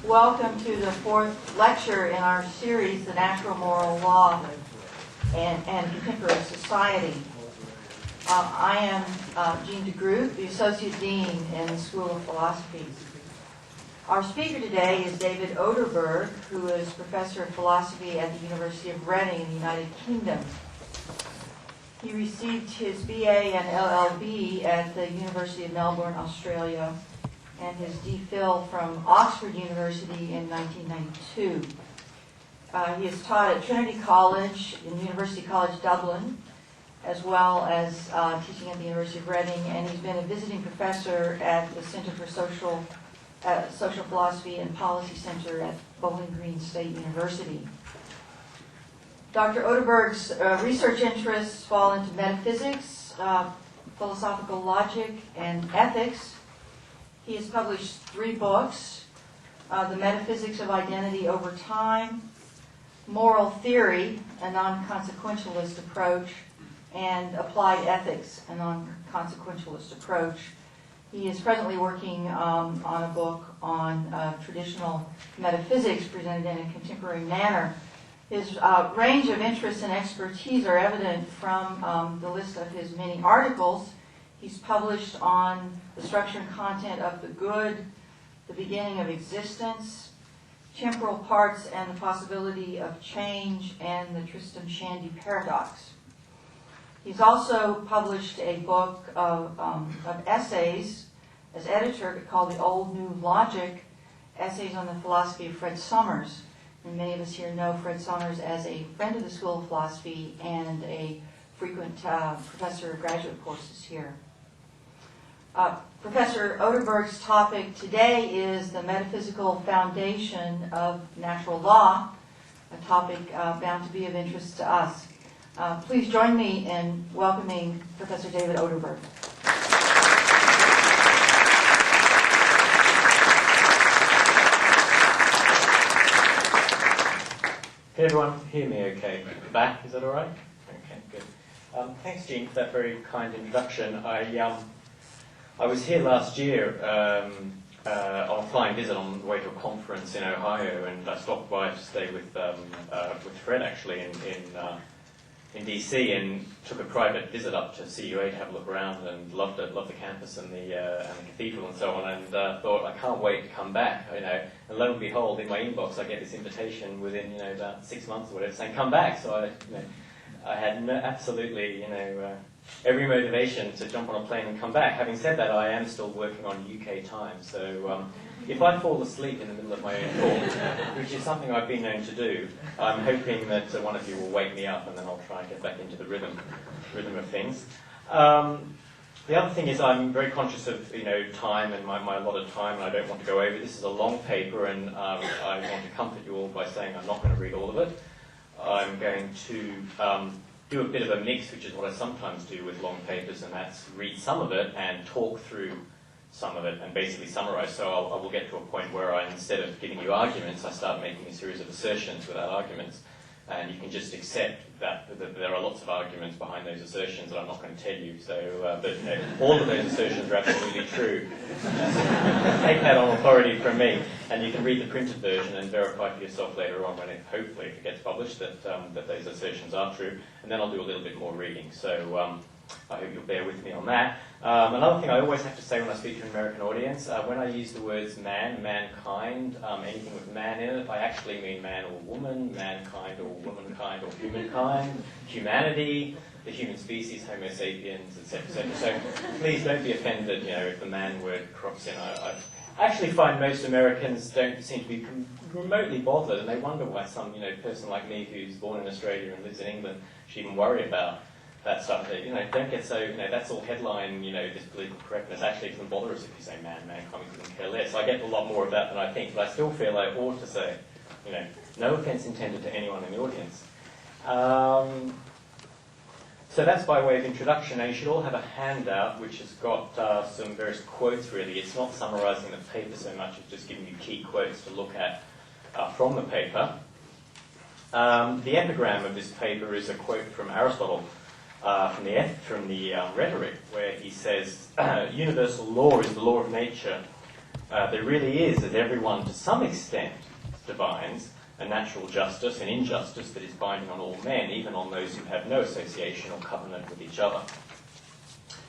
Welcome to the fourth lecture in our series, The Natural Moral Law and Contemporary Society. I am Jean DeGroot, the Associate Dean in the School of Philosophy. Our speaker today is David Oderberg, who is Professor of Philosophy at the University of Reading in the United Kingdom. He received his BA and LLB at the University of Melbourne, Australia, and his DPhil from Oxford University in 1992. He has taught at Trinity College and University College Dublin, as well as teaching at the University of Reading, and he's been a visiting professor at the Center for Social Philosophy and Policy Center at Bowling Green State University. Dr. Oderberg's research interests fall into metaphysics, philosophical logic, and ethics. He has published 3 books, The Metaphysics of Identity Over Time, Moral Theory, a non-consequentialist approach, and Applied Ethics, a non-consequentialist approach. He is presently working on a book on traditional metaphysics presented in a contemporary manner. His range of interests and expertise are evident from the list of his many articles. He's published on the structure and content of the good, the beginning of existence, temporal parts and the possibility of change, and the Tristram Shandy paradox. He's also published a book of essays as editor called The Old New Logic, Essays on the Philosophy of Fred Summers. And many of us here know Fred Summers as a friend of the School of Philosophy and a frequent professor of graduate courses here. Professor Oderberg's topic today is the metaphysical foundation of natural law, a topic bound to be of interest to us. Please join me in welcoming Professor David Oderberg. Can everyone hear me okay? At the back, is that all right? Okay, good. Thanks, Jean, for that very kind introduction. I was here last year on a flying visit on the way to a conference in Ohio, and I stopped by to stay with Fred actually in DC, and took a private visit up to CUA to have a look around, and loved the campus and the cathedral and so on, and thought I can't wait to come back, and lo and behold, in my inbox I get this invitation within about 6 months or whatever saying come back. So I had absolutely every motivation to jump on a plane and come back. Having said that, I am still working on UK time, so if I fall asleep in the middle of my own talk, which is something I've been known to do, I'm hoping that one of you will wake me up, and then I'll try and get back into the rhythm of things. The other thing is I'm very conscious of time and my allotted time, and I don't want to go over. This is a long paper, and I want to comfort you all by saying I'm not going to read all of it. I'm going to do a bit of a mix, which is what I sometimes do with long papers, and that's read some of it and talk through some of it and basically summarize. So I will get to a point where instead of giving you arguments, I start making a series of assertions without arguments. And you can just accept that there are lots of arguments behind those assertions that I'm not going to tell you. So, but all of those assertions are absolutely true. Take that on authority from me, and you can read the printed version and verify for yourself later on when hopefully if it gets published that those assertions are true. And then I'll do a little bit more reading. So I hope you'll bear with me on that. Another thing I always have to say when I speak to an American audience, when I use the words man, mankind, anything with man in it, I actually mean man or woman, mankind or womankind or humankind, humanity, the human species, Homo sapiens, etc., etc. So please don't be offended, if the man word crops in. I actually find most Americans don't seem to be remotely bothered, and they wonder why some person like me who's born in Australia and lives in England should even worry about that stuff. That don't get so that's all headline this political correctness. Actually, it doesn't bother us if you say man, mankind, we couldn't care less. I get a lot more of that than I think, but I still feel I ought to say, no offence intended to anyone in the audience. So that's by way of introduction. Now you should all have a handout which has got some various quotes. Really, it's not summarising the paper so much as just giving you key quotes to look at from the paper. The epigram of this paper is a quote from Aristotle. From the Rhetoric, where he says, universal law is the law of nature, there really is, as everyone to some extent divines, a natural justice and injustice that is binding on all men, even on those who have no association or covenant with each other.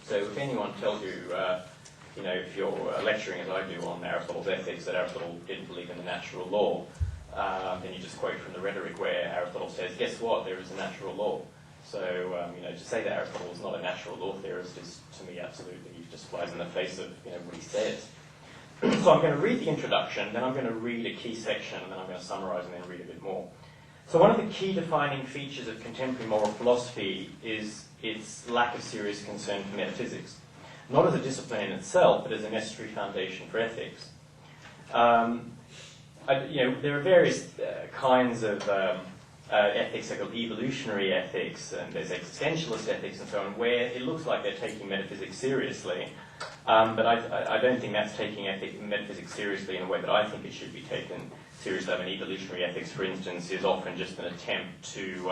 So if anyone tells you, if you're lecturing as I do on Aristotle's ethics, that Aristotle didn't believe in the natural law, then you just quote from the rhetoric where Aristotle says, guess what, there is a natural law. So, to say that Aristotle is not a natural law theorist is, to me, absolutely just flies in the face of, what he says. So I'm going to read the introduction, then I'm going to read a key section, and then I'm going to summarise and then read a bit more. So one of the key defining features of contemporary moral philosophy is its lack of serious concern for metaphysics. Not as a discipline in itself, but as a necessary foundation for ethics. There are various kinds of ethics, like evolutionary ethics, and there's existentialist ethics and so on, where it looks like they're taking metaphysics seriously. But I don't think that's taking metaphysics seriously in a way that I think it should be taken seriously. I mean, evolutionary ethics, for instance, is often just an attempt to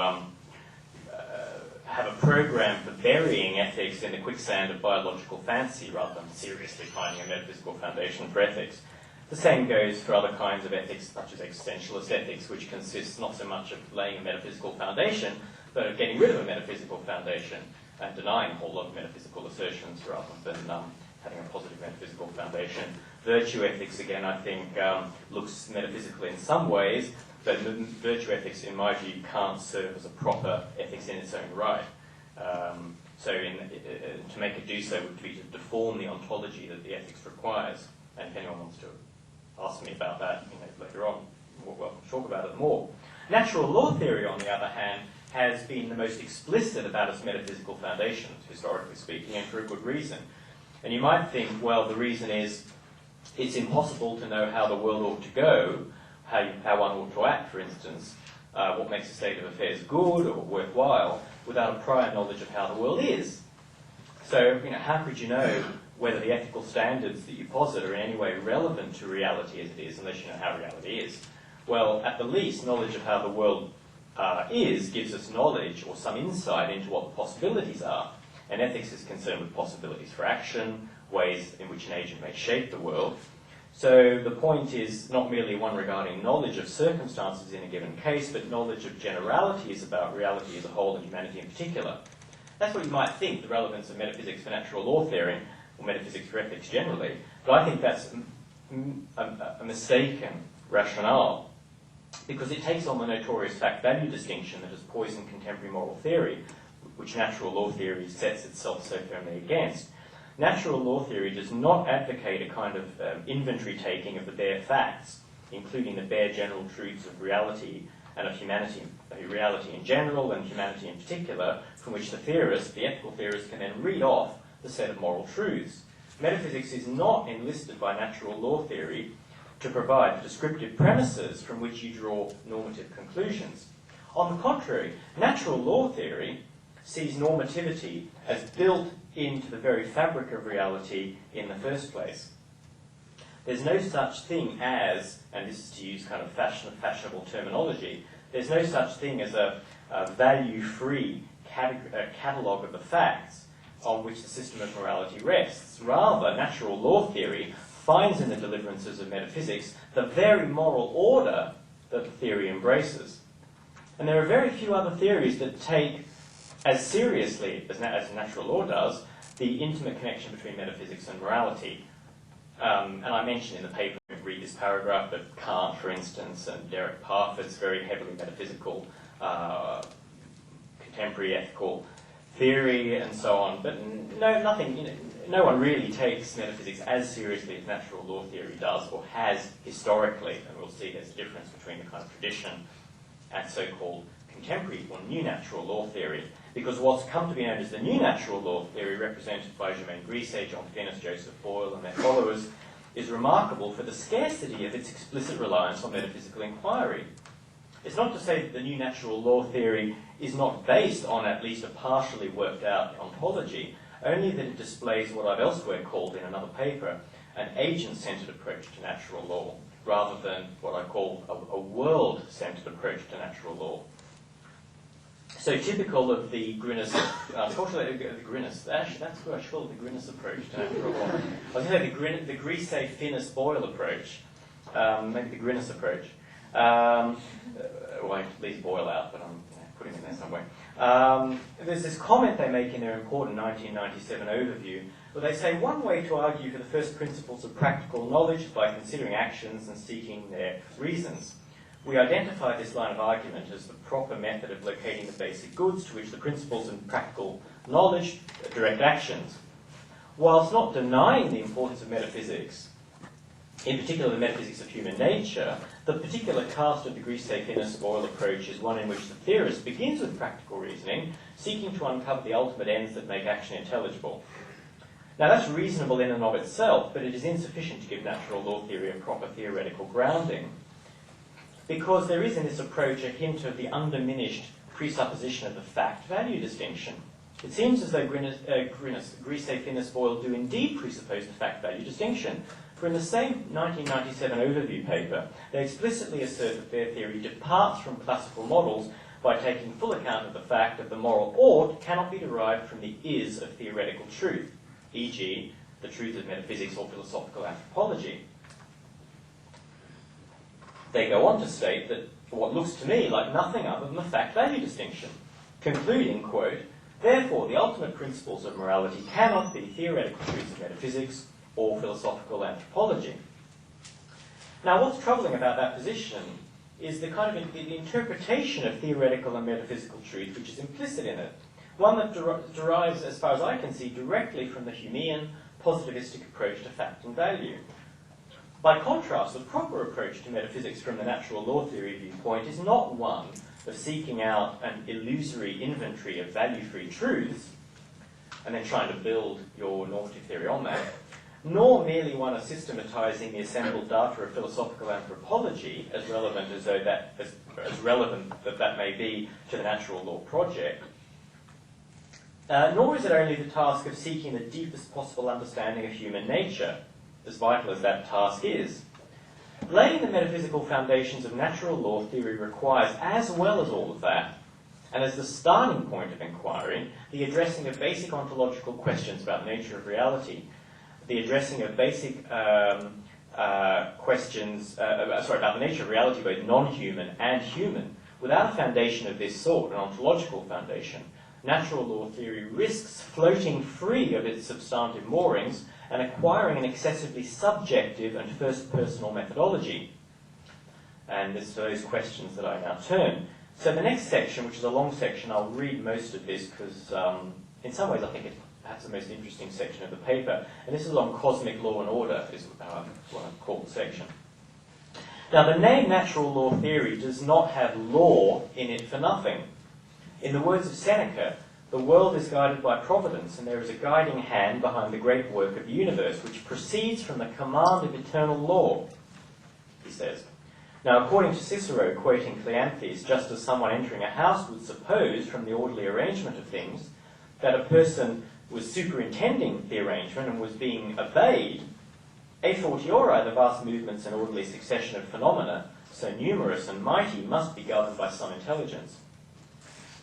have a program for burying ethics in the quicksand of biological fantasy rather than seriously finding a metaphysical foundation for ethics. The same goes for other kinds of ethics, such as existentialist ethics, which consists not so much of laying a metaphysical foundation, but of getting rid of a metaphysical foundation and denying a whole lot of metaphysical assertions rather than having a positive metaphysical foundation. Virtue ethics, again, I think looks metaphysical in some ways, but virtue ethics, in my view, can't serve as a proper ethics in its own right. To make it do so would be to deform the ontology that the ethics requires. And if anyone wants to ask me about that, later on, we're welcome to talk about it more. Natural law theory, on the other hand, has been the most explicit about its metaphysical foundations, historically speaking, and for a good reason. And you might think, well, the reason is it's impossible to know how the world ought to go, how one ought to act, for instance, what makes a state of affairs good or worthwhile, without a prior knowledge of how the world is. So, how could you know whether the ethical standards that you posit are in any way relevant to reality as it is, unless you know how reality is? Well, at the least, knowledge of how the world gives us knowledge or some insight into what the possibilities are. And ethics is concerned with possibilities for action, ways in which an agent may shape the world. So the point is not merely one regarding knowledge of circumstances in a given case, but knowledge of generalities about reality as a whole and humanity in particular. That's what you might think, the relevance of metaphysics for natural law theory, or metaphysics for ethics generally. But I think that's a mistaken rationale, because it takes on the notorious fact-value distinction that has poisoned contemporary moral theory, which natural law theory sets itself so firmly against. Natural law theory does not advocate a kind of inventory taking of the bare facts, including the bare general truths of reality and of humanity, reality in general and humanity in particular, from which the theorist, the ethical theorist, can then read off the set of moral truths. Metaphysics is not enlisted by natural law theory to provide the descriptive premises from which you draw normative conclusions. On the contrary, natural law theory sees normativity as built into the very fabric of reality in the first place. There's no such thing as, and this is to use kind of fashionable terminology, there's no such thing as a value-free catalogue of the facts on which the system of morality rests. Rather, natural law theory finds in the deliverances of metaphysics the very moral order that the theory embraces. And there are very few other theories that take as seriously as natural law does the intimate connection between metaphysics and morality. And I mentioned in the paper, read this paragraph, but Kant, for instance, and Derek Parfit's very heavily metaphysical, contemporary ethical theory and so on. But no one really takes metaphysics as seriously as natural law theory does, or has historically. And we'll see there's a difference between the kind of tradition and so-called contemporary or new natural law theory. Because what's come to be known as the new natural law theory, represented by Germaine Grisset, John Finnis, Joseph Boyle, and their followers, is remarkable for the scarcity of its explicit reliance on metaphysical inquiry. It's not to say that the new natural law theory is not based on at least a partially worked out ontology, only that it displays what I've elsewhere called in another paper an agent-centered approach to natural law, rather than what I call a world-centered approach to natural law. So typical of the Grinners, unfortunately, the Grinners, actually that's what I call the Grinners approach to natural law. I was going to say the Grise-Finnis-Boyle approach, maybe the Grinners approach. Well, I at least Boyle out, but I'm putting it in there somewhere. There's this comment they make in their important 1997 overview, where they say one way to argue for the first principles of practical knowledge is by considering actions and seeking their reasons. We identify this line of argument as the proper method of locating the basic goods to which the principles of practical knowledge direct actions. Whilst not denying the importance of metaphysics, in particular the metaphysics of human nature, the particular cast of the Grise-Finnis-Boyle approach is one in which the theorist begins with practical reasoning, seeking to uncover the ultimate ends that make action intelligible. Now that's reasonable in and of itself, but it is insufficient to give natural law theory a proper theoretical grounding, because there is in this approach a hint of the undiminished presupposition of the fact-value distinction. It seems as though Grise-Finnis-Boyle do indeed presuppose the fact-value distinction, for in the same 1997 overview paper, they explicitly assert that their theory departs from classical models by taking full account of the fact that the moral ought cannot be derived from the is of theoretical truth, e.g., the truth of metaphysics or philosophical anthropology. They go on to state that what looks to me like nothing other than the fact-value distinction, concluding, quote, therefore the ultimate principles of morality cannot be theoretical truths of metaphysics or philosophical anthropology. Now what's troubling about that position is the kind of the interpretation of theoretical and metaphysical truth which is implicit in it, one that derives, as far as I can see, directly from the Humean positivistic approach to fact and value. By contrast, the proper approach to metaphysics from the natural law theory viewpoint is not one of seeking out an illusory inventory of value-free truths and then trying to build your normative theory on that, nor merely one of systematizing the assembled data of philosophical anthropology, as relevant as relevant that may be to the natural law project, nor is it only the task of seeking the deepest possible understanding of human nature, as vital as that task is. Laying the metaphysical foundations of natural law theory requires, as well as all of that, and as the starting point of inquiry, the addressing of basic ontological questions about the nature of reality, the addressing of basic questions about the nature of reality, both non-human and human. Without a foundation of this sort, an ontological foundation, natural law theory risks floating free of its substantive moorings and acquiring an excessively subjective and first-personal methodology. And it's to those questions that I now turn. So the next section, which is a long section, I'll read most of this because in some ways I think it's perhaps the most interesting section of the paper. And this is on cosmic law and order, is what I call the section. Now the name natural law theory does not have law in it for nothing. In the words of Seneca, the world is guided by providence, and there is a guiding hand behind the great work of the universe, which proceeds from the command of eternal law, he says. Now, according to Cicero, quoting Cleanthes, just as someone entering a house would suppose from the orderly arrangement of things that a person was superintending the arrangement and was being obeyed, a fortiori, the vast movements and orderly succession of phenomena, so numerous and mighty, must be governed by some intelligence.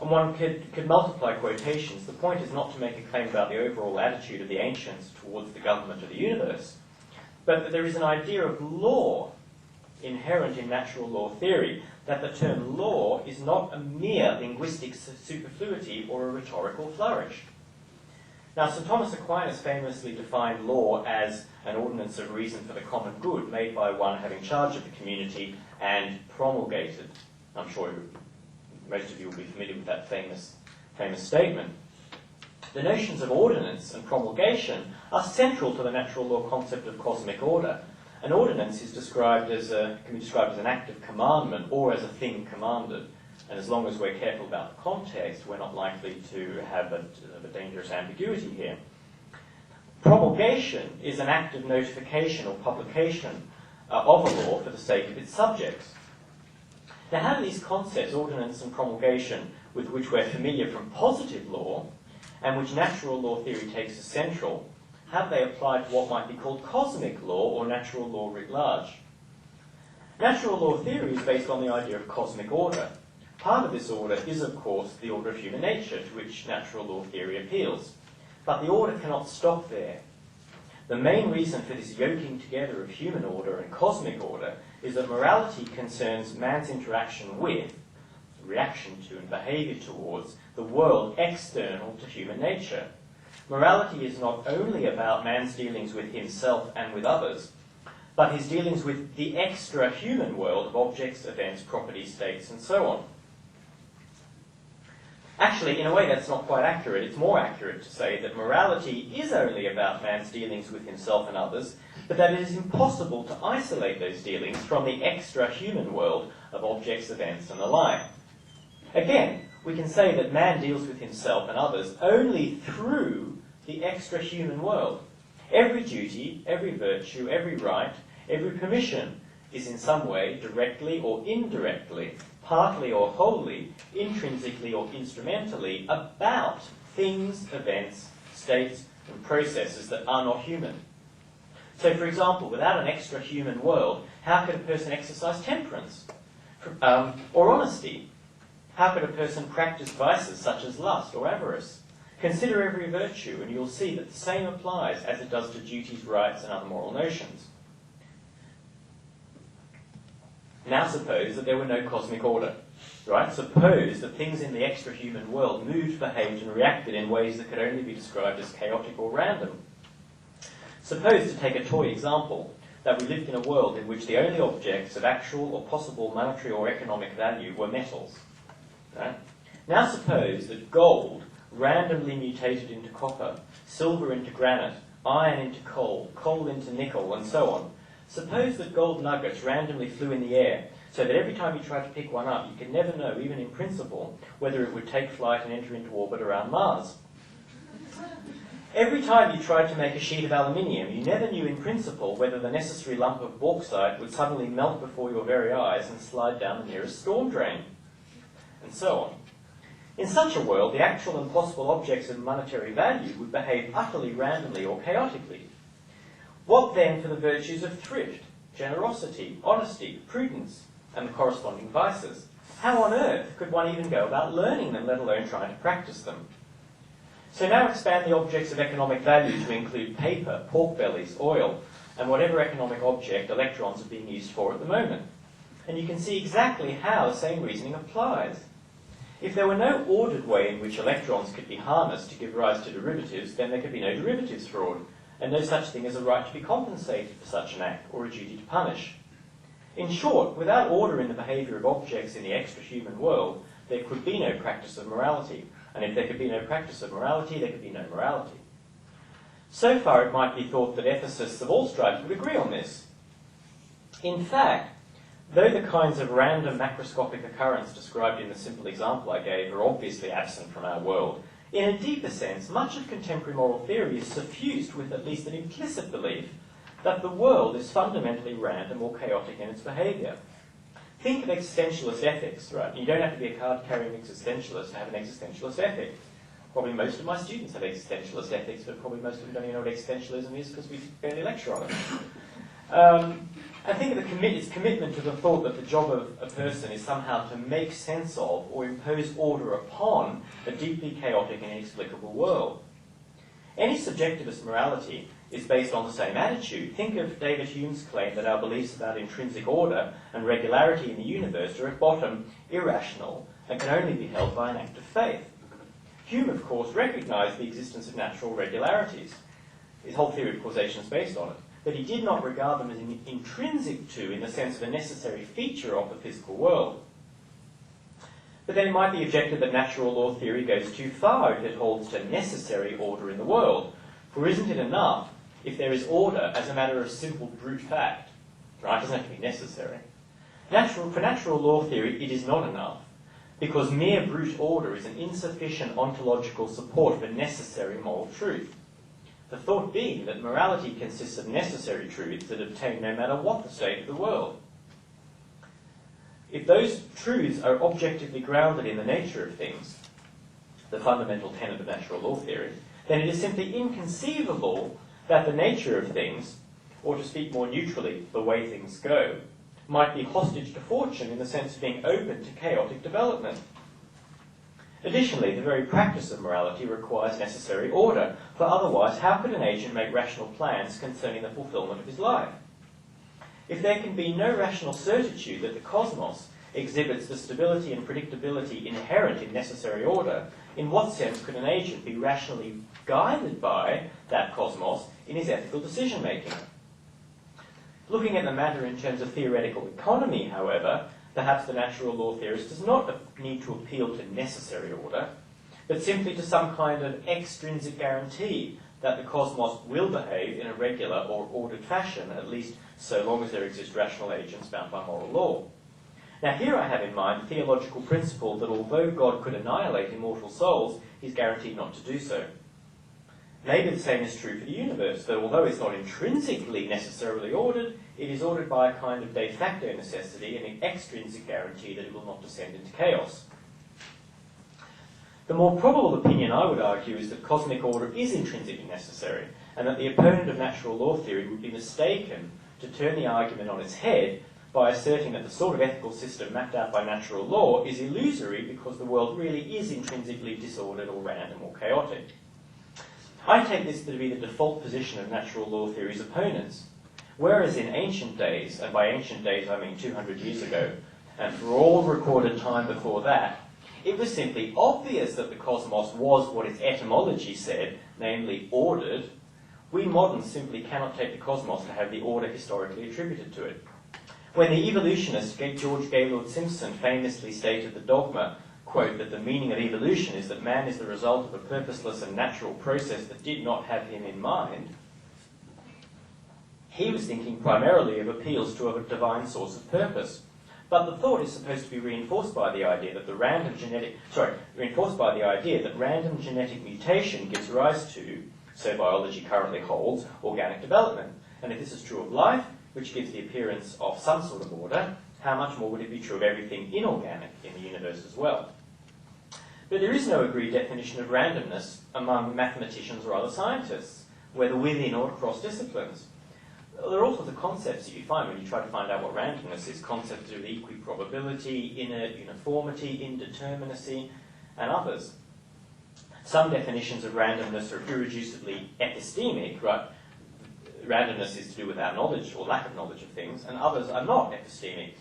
And one could multiply quotations. The point is not to make a claim about the overall attitude of the ancients towards the government of the universe, but that there is an idea of law inherent in natural law theory, that the term law is not a mere linguistic superfluity or a rhetorical flourish. Now, St. Thomas Aquinas famously defined law as an ordinance of reason for the common good made by one having charge of the community and promulgated. I'm sure most of you will be familiar with that famous statement. The notions of ordinance and promulgation are central to the natural law concept of cosmic order. An ordinance is described as can be described as an act of commandment or as a thing commanded. And as long as we're careful about the context, we're not likely to have a dangerous ambiguity here. Promulgation is an act of notification or publication of a law for the sake of its subjects. Now, how do these concepts, ordinance and promulgation, with which we're familiar from positive law, and which natural law theory takes as central, how do they apply to what might be called cosmic law or natural law writ large? Natural law theory is based on the idea of cosmic order. Part of this order is, of course, the order of human nature, to which natural law theory appeals. But the order cannot stop there. The main reason for this yoking together of human order and cosmic order is that morality concerns man's interaction with, reaction to, and behaviour towards the world external to human nature. Morality is not only about man's dealings with himself and with others, but his dealings with the extra-human world of objects, events, properties, states, and so on. Actually, in a way, that's not quite accurate. It's more accurate to say that morality is only about man's dealings with himself and others, but that it is impossible to isolate those dealings from the extra-human world of objects, events, and the like. Again, we can say that man deals with himself and others only through the extra-human world. Every duty, every virtue, every right, every permission is in some way, directly or indirectly, partly or wholly, intrinsically or instrumentally, about things, events, states, and processes that are not human. So, for example, without an extra-human world, how could a person exercise temperance or honesty? How could a person practice vices such as lust or avarice? Consider every virtue, and you'll see that the same applies as it does to duties, rights, and other moral notions. Now suppose that there were no cosmic order, right? Suppose that things in the extra-human world moved, behaved, and reacted in ways that could only be described as chaotic or random. Suppose, to take a toy example, that we lived in a world in which the only objects of actual or possible monetary or economic value were metals. Right? Now suppose that gold randomly mutated into copper, silver into granite, iron into coal, coal into nickel, and so on. Suppose that gold nuggets randomly flew in the air, so that every time you tried to pick one up, you could never know, even in principle, whether it would take flight and enter into orbit around Mars. Every time you tried to make a sheet of aluminium, you never knew in principle whether the necessary lump of bauxite would suddenly melt before your very eyes and slide down the nearest storm drain, and so on. In such a world, the actual and possible objects of monetary value would behave utterly randomly or chaotically. What then for the virtues of thrift, generosity, honesty, prudence, and the corresponding vices? How on earth could one even go about learning them, let alone trying to practice them? So now expand the objects of economic value to include paper, pork bellies, oil, and whatever economic object electrons are being used for at the moment. And you can see exactly how the same reasoning applies. If there were no ordered way in which electrons could be harnessed to give rise to derivatives, then there could be no derivatives fraud, and no such thing as a right to be compensated for such an act, or a duty to punish. In short, without order in the behaviour of objects in the extra-human world, there could be no practice of morality, and if there could be no practice of morality, there could be no morality. So far it might be thought that ethicists of all stripes would agree on this. In fact, though the kinds of random macroscopic occurrence described in the simple example I gave are obviously absent from our world, in a deeper sense, much of contemporary moral theory is suffused with at least an implicit belief that the world is fundamentally random or chaotic in its behaviour. Think of existentialist ethics, right? You don't have to be a card-carrying existentialist to have an existentialist ethic. Probably most of my students have existentialist ethics, but probably most of them don't even know what existentialism is because we barely lecture on it. I think of its commitment to the thought that the job of a person is somehow to make sense of or impose order upon a deeply chaotic and inexplicable world. Any subjectivist morality is based on the same attitude. Think of David Hume's claim that our beliefs about intrinsic order and regularity in the universe are at bottom irrational and can only be held by an act of faith. Hume, of course, recognised the existence of natural regularities. His whole theory of causation is based on it. But he did not regard them as intrinsic to, in the sense of a necessary feature of the physical world. But then it might be objected that natural law theory goes too far if it holds to necessary order in the world. For isn't it enough if there is order as a matter of simple brute fact? Right? It doesn't have to be necessary. For natural law theory, it is not enough, because mere brute order is an insufficient ontological support for necessary moral truth. The thought being that morality consists of necessary truths that obtain no matter what the state of the world. If those truths are objectively grounded in the nature of things, the fundamental tenet of natural law theory, then it is simply inconceivable that the nature of things, or to speak more neutrally, the way things go, might be hostage to fortune in the sense of being open to chaotic development. Additionally, the very practice of morality requires necessary order, for otherwise how could an agent make rational plans concerning the fulfillment of his life? If there can be no rational certitude that the cosmos exhibits the stability and predictability inherent in necessary order, in what sense could an agent be rationally guided by that cosmos in his ethical decision-making? Looking at the matter in terms of theoretical economy, however, perhaps the natural law theorist does not need to appeal to necessary order, but simply to some kind of extrinsic guarantee that the cosmos will behave in a regular or ordered fashion, at least so long as there exist rational agents bound by moral law. Now here I have in mind the theological principle that although God could annihilate immortal souls, he's guaranteed not to do so. Maybe the same is true for the universe, that although it's not intrinsically necessarily ordered, it is ordered by a kind of de facto necessity and an extrinsic guarantee that it will not descend into chaos. The more probable opinion, I would argue, is that cosmic order is intrinsically necessary, and that the opponent of natural law theory would be mistaken to turn the argument on its head by asserting that the sort of ethical system mapped out by natural law is illusory because the world really is intrinsically disordered or random or chaotic. I take this to be the default position of natural law theory's opponents, whereas in ancient days, and by ancient days I mean 200 years ago, and for all recorded time before that, it was simply obvious that the cosmos was what its etymology said, namely ordered. We moderns simply cannot take the cosmos to have the order historically attributed to it. When the evolutionist George Gaylord Simpson famously stated the dogma, quote, that the meaning of evolution is that man is the result of a purposeless and natural process that did not have him in mind, he was thinking primarily of appeals to a divine source of purpose. But the thought is supposed to be reinforced by the idea that random genetic mutation gives rise to, so biology currently holds, organic development. And if this is true of life, which gives the appearance of some sort of order, how much more would it be true of everything inorganic in the universe as well? But there is no agreed definition of randomness among mathematicians or other scientists, whether within or across disciplines. There are all sorts of concepts that you find when you try to find out what randomness is, concepts of equiprobability, inert uniformity, indeterminacy, and others. Some definitions of randomness are irreducibly epistemic, right? Randomness is to do with our knowledge or lack of knowledge of things, and others are not epistemic.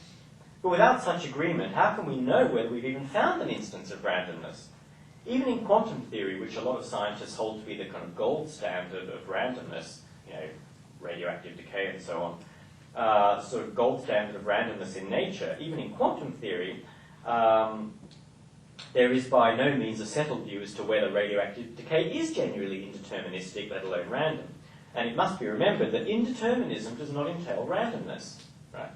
But without such agreement, how can we know whether we've even found an instance of randomness? Even in quantum theory, which a lot of scientists hold to be the kind of gold standard of randomness, radioactive decay and so on, sort of gold standard of randomness in nature, even in quantum theory, there is by no means a settled view as to whether radioactive decay is genuinely indeterministic, let alone random. And it must be remembered that indeterminism does not entail randomness. Right?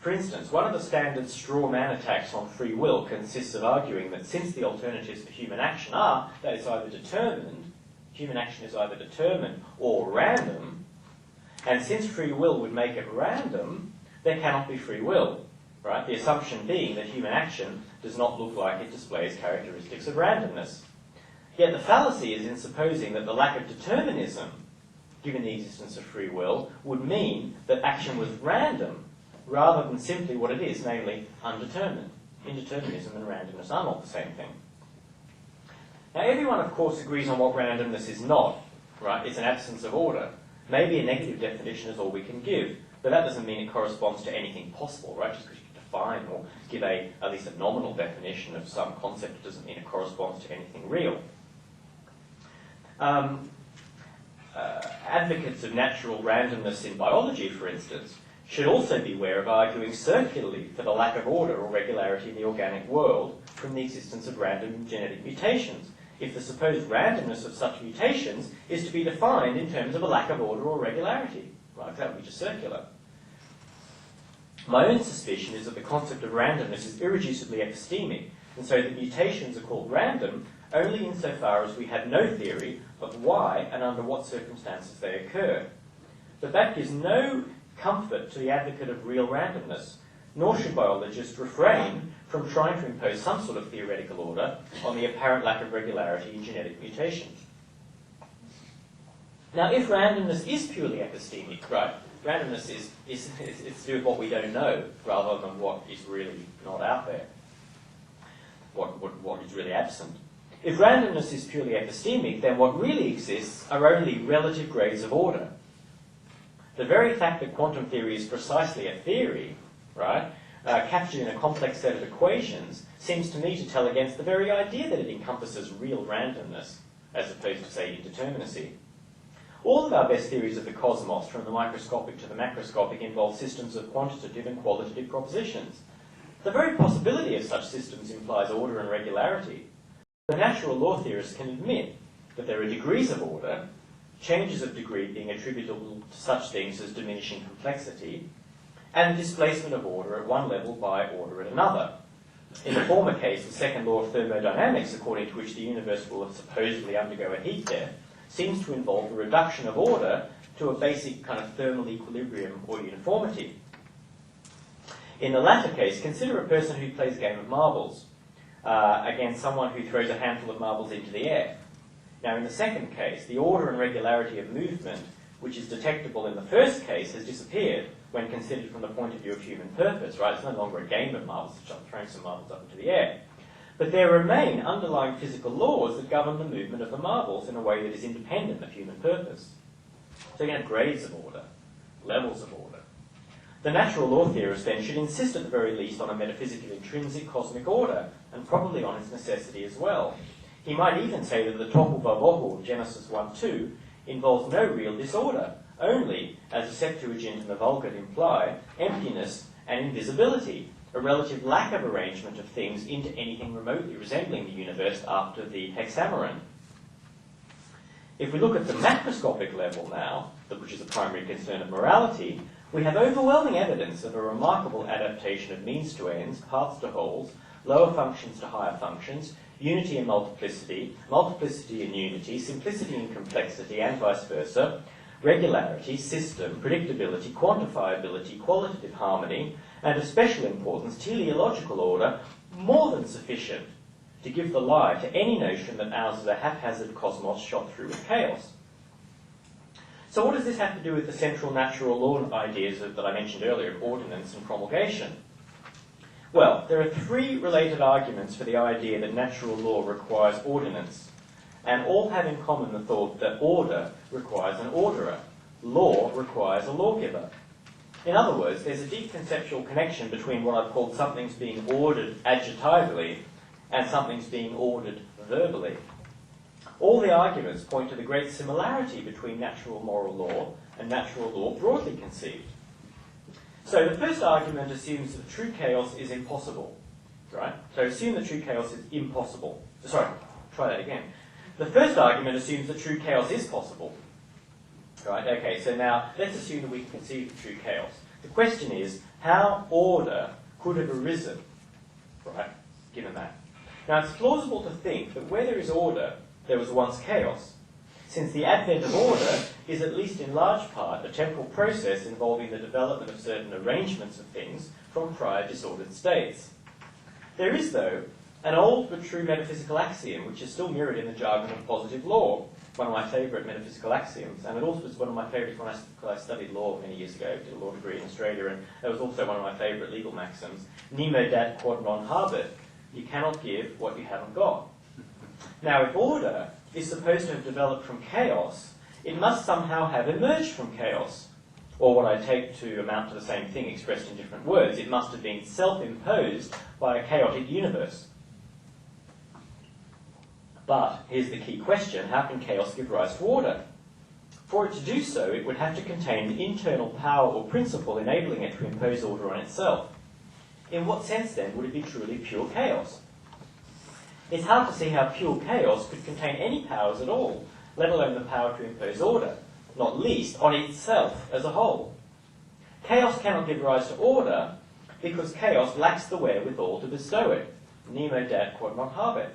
For instance, one of the standard straw man attacks on free will consists of arguing that since the alternatives for human action are that it's either determined, human action is either determined or random, and since free will would make it random, there cannot be free will. Right? The assumption being that human action does not look like it displays characteristics of randomness. Yet the fallacy is in supposing that the lack of determinism, given the existence of free will, would mean that action was random, rather than simply what it is, namely undetermined. Indeterminism and randomness are not the same thing. Now everyone, of course, agrees on what randomness is not, right? It's an absence of order. Maybe a negative definition is all we can give, but that doesn't mean it corresponds to anything possible, right? Just because you can define or give at least a nominal definition of some concept doesn't mean it corresponds to anything real. Advocates of natural randomness in biology, for instance, should also beware of arguing circularly for the lack of order or regularity in the organic world from the existence of random genetic mutations, if the supposed randomness of such mutations is to be defined in terms of a lack of order or regularity. Right, that would be just circular. My own suspicion is that the concept of randomness is irreducibly epistemic, and so that mutations are called random only insofar as we have no theory of why and under what circumstances they occur. But that gives no comfort to the advocate of real randomness, nor should biologists refrain from trying to impose some sort of theoretical order on the apparent lack of regularity in genetic mutations. Now, if randomness is purely epistemic, right, Randomness is it's to do with what we don't know rather than what is really not out there, what is really absent. If randomness is purely epistemic, then what really exists are only relative grades of order. The very fact that quantum theory is precisely a theory, right, captured in a complex set of equations, seems to me to tell against the very idea that it encompasses real randomness, as opposed to, say, indeterminacy. All of our best theories of the cosmos, from the microscopic to the macroscopic, involve systems of quantitative and qualitative propositions. The very possibility of such systems implies order and regularity. The natural law theorists can admit that there are degrees of order, changes of degree being attributable to such things as diminishing complexity, and the displacement of order at one level by order at another. In the former case, the second law of thermodynamics, according to which the universe will supposedly undergo a heat death, seems to involve a reduction of order to a basic kind of thermal equilibrium or uniformity. In the latter case, consider a person who plays a game of marbles against someone who throws a handful of marbles into the air. Now, in the second case, the order and regularity of movement, which is detectable in the first case, has disappeared when considered from the point of view of human purpose, right? It's no longer a game of marbles, it's just throwing some marbles up into the air. But there remain underlying physical laws that govern the movement of the marbles in a way that is independent of human purpose. So you have grades of order, levels of order. The natural law theorist then should insist at the very least on a metaphysical intrinsic cosmic order, and probably on its necessity as well. He might even say that the tohu vavohu of Genesis 1:2 involves no real disorder, only, as the Septuagint and the Vulgate imply, emptiness and invisibility, a relative lack of arrangement of things into anything remotely resembling the universe after the hexameron. If we look at the macroscopic level now, which is the primary concern of morality, we have overwhelming evidence of a remarkable adaptation of means to ends, paths to wholes, lower functions to higher functions, unity and multiplicity, multiplicity and unity, simplicity and complexity, and vice versa, regularity, system, predictability, quantifiability, qualitative harmony, and of special importance, teleological order, more than sufficient to give the lie to any notion that ours is a haphazard cosmos shot through with chaos. So what does this have to do with the central natural law ideas that I mentioned earlier, of ordinance and promulgation? Well, there are three related arguments for the idea that natural law requires ordinance, and all have in common the thought that order requires an orderer, law requires a lawgiver. In other words, there's a deep conceptual connection between what I've called something's being ordered adjectively and something's being ordered verbally. All the arguments point to the great similarity between natural moral law and natural law broadly conceived. So the first argument assumes that true chaos is impossible, right? So assume that true chaos is impossible. Sorry, try that again. The first argument assumes that true chaos is possible. Right, okay, so now let's assume that we can conceive of true chaos. The question is, how order could have arisen, right, given that? Now it's plausible to think that where there is order, there was once chaos, since the advent of order is at least in large part a temporal process involving the development of certain arrangements of things from prior disordered states. There is, though, an old but true metaphysical axiom which is still mirrored in the jargon of positive law, one of my favourite metaphysical axioms, and it also was one of my favourites when I studied law many years ago, did a law degree in Australia, and it was also one of my favourite legal maxims, nemo dat quod non habet, you cannot give what you haven't got. Now, if order is supposed to have developed from chaos, it must somehow have emerged from chaos, or what I take to amount to the same thing expressed in different words, it must have been self-imposed by a chaotic universe. But here's the key question, how can chaos give rise to order? For it to do so, it would have to contain the internal power or principle enabling it to impose order on itself. In what sense, then, would it be truly pure chaos? It's hard to see how pure chaos could contain any powers at all, let alone the power to impose order, not least on itself as a whole. Chaos cannot give rise to order because chaos lacks the wherewithal to bestow it. Nemo dat quod non habet.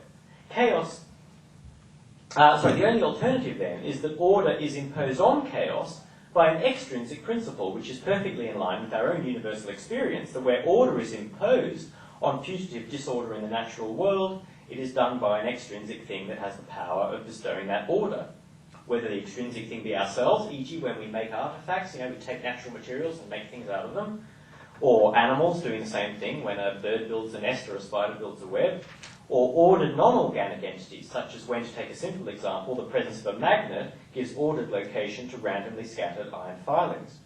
The only alternative then is that order is imposed on chaos by an extrinsic principle, which is perfectly in line with our own universal experience, that where order is imposed on putative disorder in the natural world, it is done by an extrinsic thing that has the power of bestowing that order. whether the extrinsic thing be ourselves, e.g. when we make artifacts, we take natural materials and make things out of them, or animals doing the same thing when a bird builds a nest or a spider builds a web, or ordered non-organic entities, such as when, to take a simple example, the presence of a magnet gives ordered location to randomly scattered iron filings.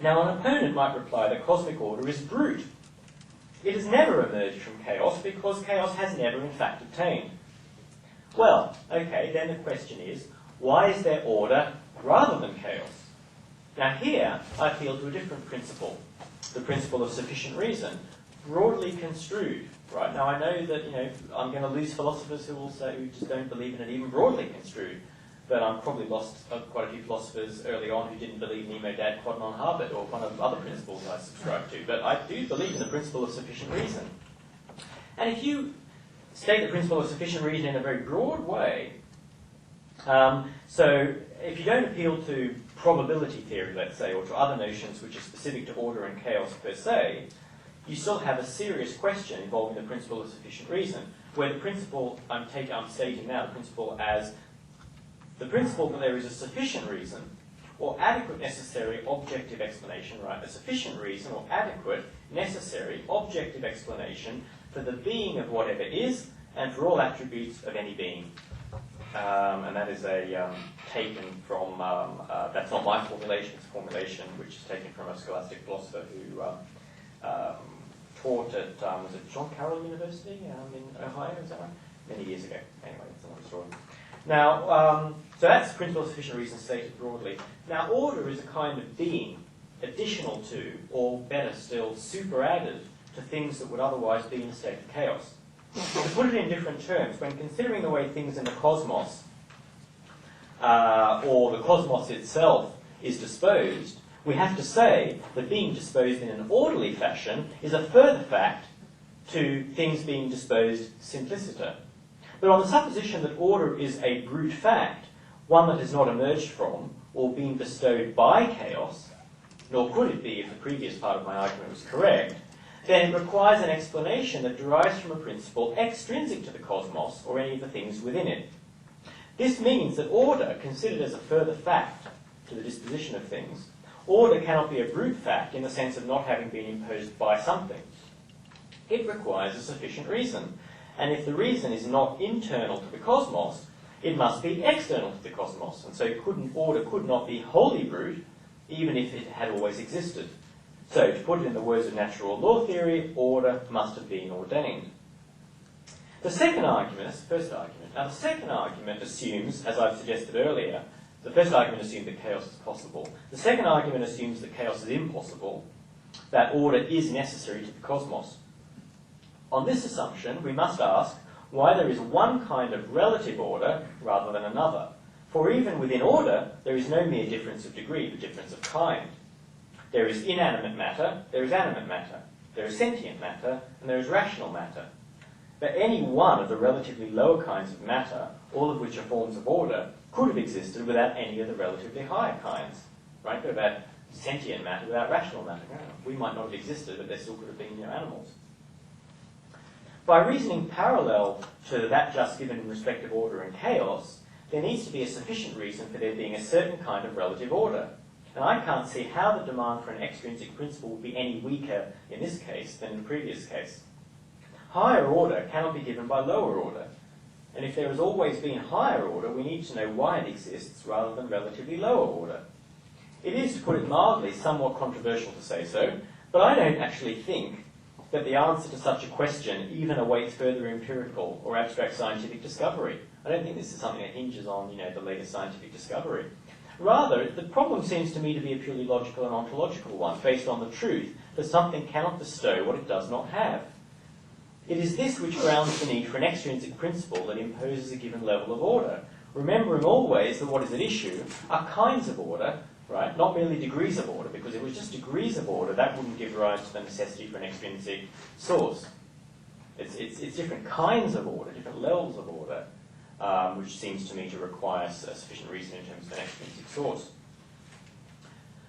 Now, an opponent might reply that cosmic order is brute. It has never emerged from chaos because chaos has never in fact obtained. Well, okay, then the question is, why is there order rather than chaos? Now here, I appeal to a different principle, the principle of sufficient reason, broadly construed. Right now, I know that I'm going to lose philosophers who just don't believe in it even broadly construed. But I've probably lost quite a few philosophers early on who didn't believe Nemo, Dad, Quod non habet, or one of the other principles I subscribe to. But I do believe in the principle of sufficient reason. And if you state the principle of sufficient reason in a very broad way, so if you don't appeal to probability theory, let's say, or to other notions which are specific to order and chaos per se, you still have a serious question involving the principle of sufficient reason, where the principle I'm stating now, the principle as the principle that there is a sufficient reason or adequate necessary objective explanation, right? A sufficient reason or adequate necessary objective explanation for the being of whatever is and for all attributes of any being. And that is taken from, that's not my formulation, it's a formulation which is taken from a scholastic philosopher who taught at, was it John Carroll University in Ohio, is that right? Many years ago. Anyway, that's another story. Now, so that's the principle of sufficient reason stated broadly. Now, order is a kind of being additional to, or better still, superadded to things that would otherwise be in a state of chaos. To put it in different terms, when considering the way things in the cosmos, or the cosmos itself, is disposed, we have to say that being disposed in an orderly fashion is a further fact to things being disposed simpliciter. But on the supposition that order is a brute fact, one that has not emerged from or been bestowed by chaos, nor could it be if the previous part of my argument was correct, then it requires an explanation that derives from a principle extrinsic to the cosmos or any of the things within it. This means that order, considered as a further fact to the disposition of things, order cannot be a brute fact in the sense of not having been imposed by something. It requires a sufficient reason. And if the reason is not internal to the cosmos, it must be external to the cosmos. And so order could not be wholly brute, even if it had always existed. So, to put it in the words of natural law theory, order must have been ordained. The second argument, that's the first argument. Now, the second argument assumes, as I've suggested earlier, the first argument assumed that chaos is possible. The second argument assumes that chaos is impossible, that order is necessary to the cosmos. On this assumption, we must ask why there is one kind of relative order rather than another. For even within order, there is no mere difference of degree, but difference of kind. There is inanimate matter, there is animate matter, there is sentient matter, and there is rational matter. But any one of the relatively lower kinds of matter, all of which are forms of order, could have existed without any of the relatively higher kinds. Right? But about sentient matter without rational matter. We might not have existed, but there still could have been animals. By reasoning parallel to that just given in respect of order and chaos, there needs to be a sufficient reason for there being a certain kind of relative order. And I can't see how the demand for an extrinsic principle would be any weaker in this case than in the previous case. Higher order cannot be given by lower order. And if there has always been higher order, we need to know why it exists rather than relatively lower order. It is, to put it mildly, somewhat controversial to say so, but I don't actually think that the answer to such a question even awaits further empirical or abstract scientific discovery. I don't think this is something that hinges on, the latest scientific discovery. Rather, the problem seems to me to be a purely logical and ontological one, based on the truth that something cannot bestow what it does not have. It is this which grounds the need for an extrinsic principle that imposes a given level of order, remembering always that what is at issue are kinds of order, right? Not merely degrees of order, because if it was just degrees of order, that wouldn't give rise to the necessity for an extrinsic source. It's different kinds of order, different levels of order, which seems to me to require sufficient reason in terms of an extrinsic source.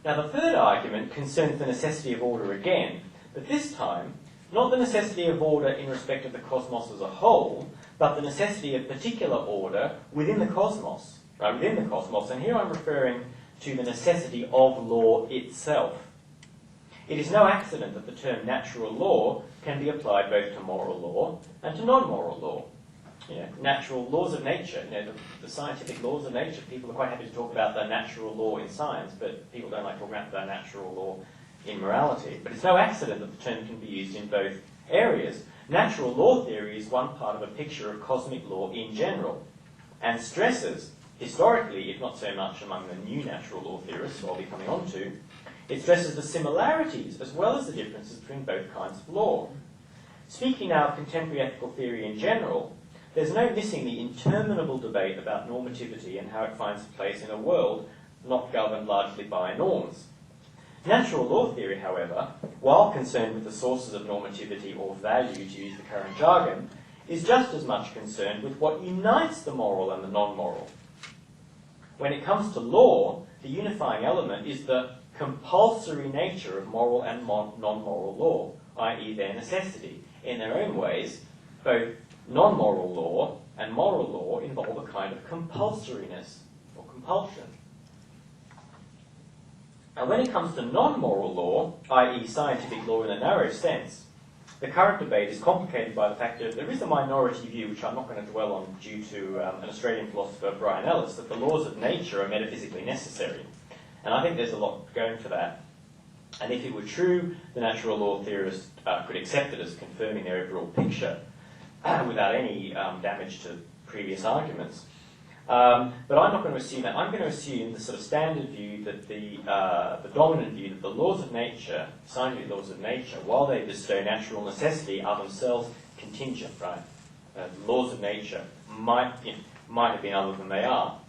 Now, the third argument concerns the necessity of order again, but this time, not the necessity of order in respect of the cosmos as a whole, but the necessity of particular order within the cosmos, right, within the cosmos. And here I'm referring to the necessity of law itself. It is no accident that the term natural law can be applied both to moral law and to non-moral law. You know, natural laws of nature, you know, the scientific laws of nature. People are quite happy to talk about the natural law in science, but people don't like talking about the natural law in morality. But it's no accident that the term can be used in both areas. Natural law theory is one part of a picture of cosmic law in general, and stresses, historically, if not so much among the new natural law theorists, who I'll be coming on to, it stresses the similarities as well as the differences between both kinds of law. Speaking now of contemporary ethical theory in general, there's no missing the interminable debate about normativity and how it finds a place in a world not governed largely by norms. Natural law theory, however, while concerned with the sources of normativity or value, to use the current jargon, is just as much concerned with what unites the moral and the non-moral. When it comes to law, the unifying element is the compulsory nature of moral and non-moral law, i.e. their necessity. In their own ways, both non-moral law and moral law involve a kind of compulsoriness or compulsion. And when it comes to non-moral law, i.e. scientific law in a narrow sense, the current debate is complicated by the fact that there is a minority view, which I'm not going to dwell on due to an Australian philosopher, Brian Ellis, that the laws of nature are metaphysically necessary. And I think there's a lot going for that. And if it were true, the natural law theorists could accept it as confirming their overall picture without any damage to previous arguments. But I'm not going to assume that. I'm going to assume the sort of standard view that the dominant view that the laws of nature, scientific laws of nature, while they bestow natural necessity, are themselves contingent, right? The laws of nature might have been other than they are.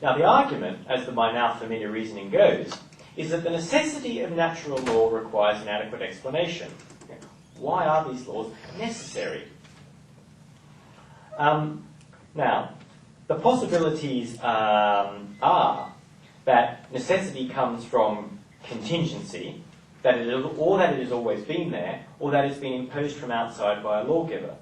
Now, the argument, as the by now familiar reasoning goes, is that the necessity of natural law requires an adequate explanation. Why are these laws necessary? Now, the possibilities are that necessity comes from contingency, that it has always been there, or that it's been imposed from outside by a lawgiver.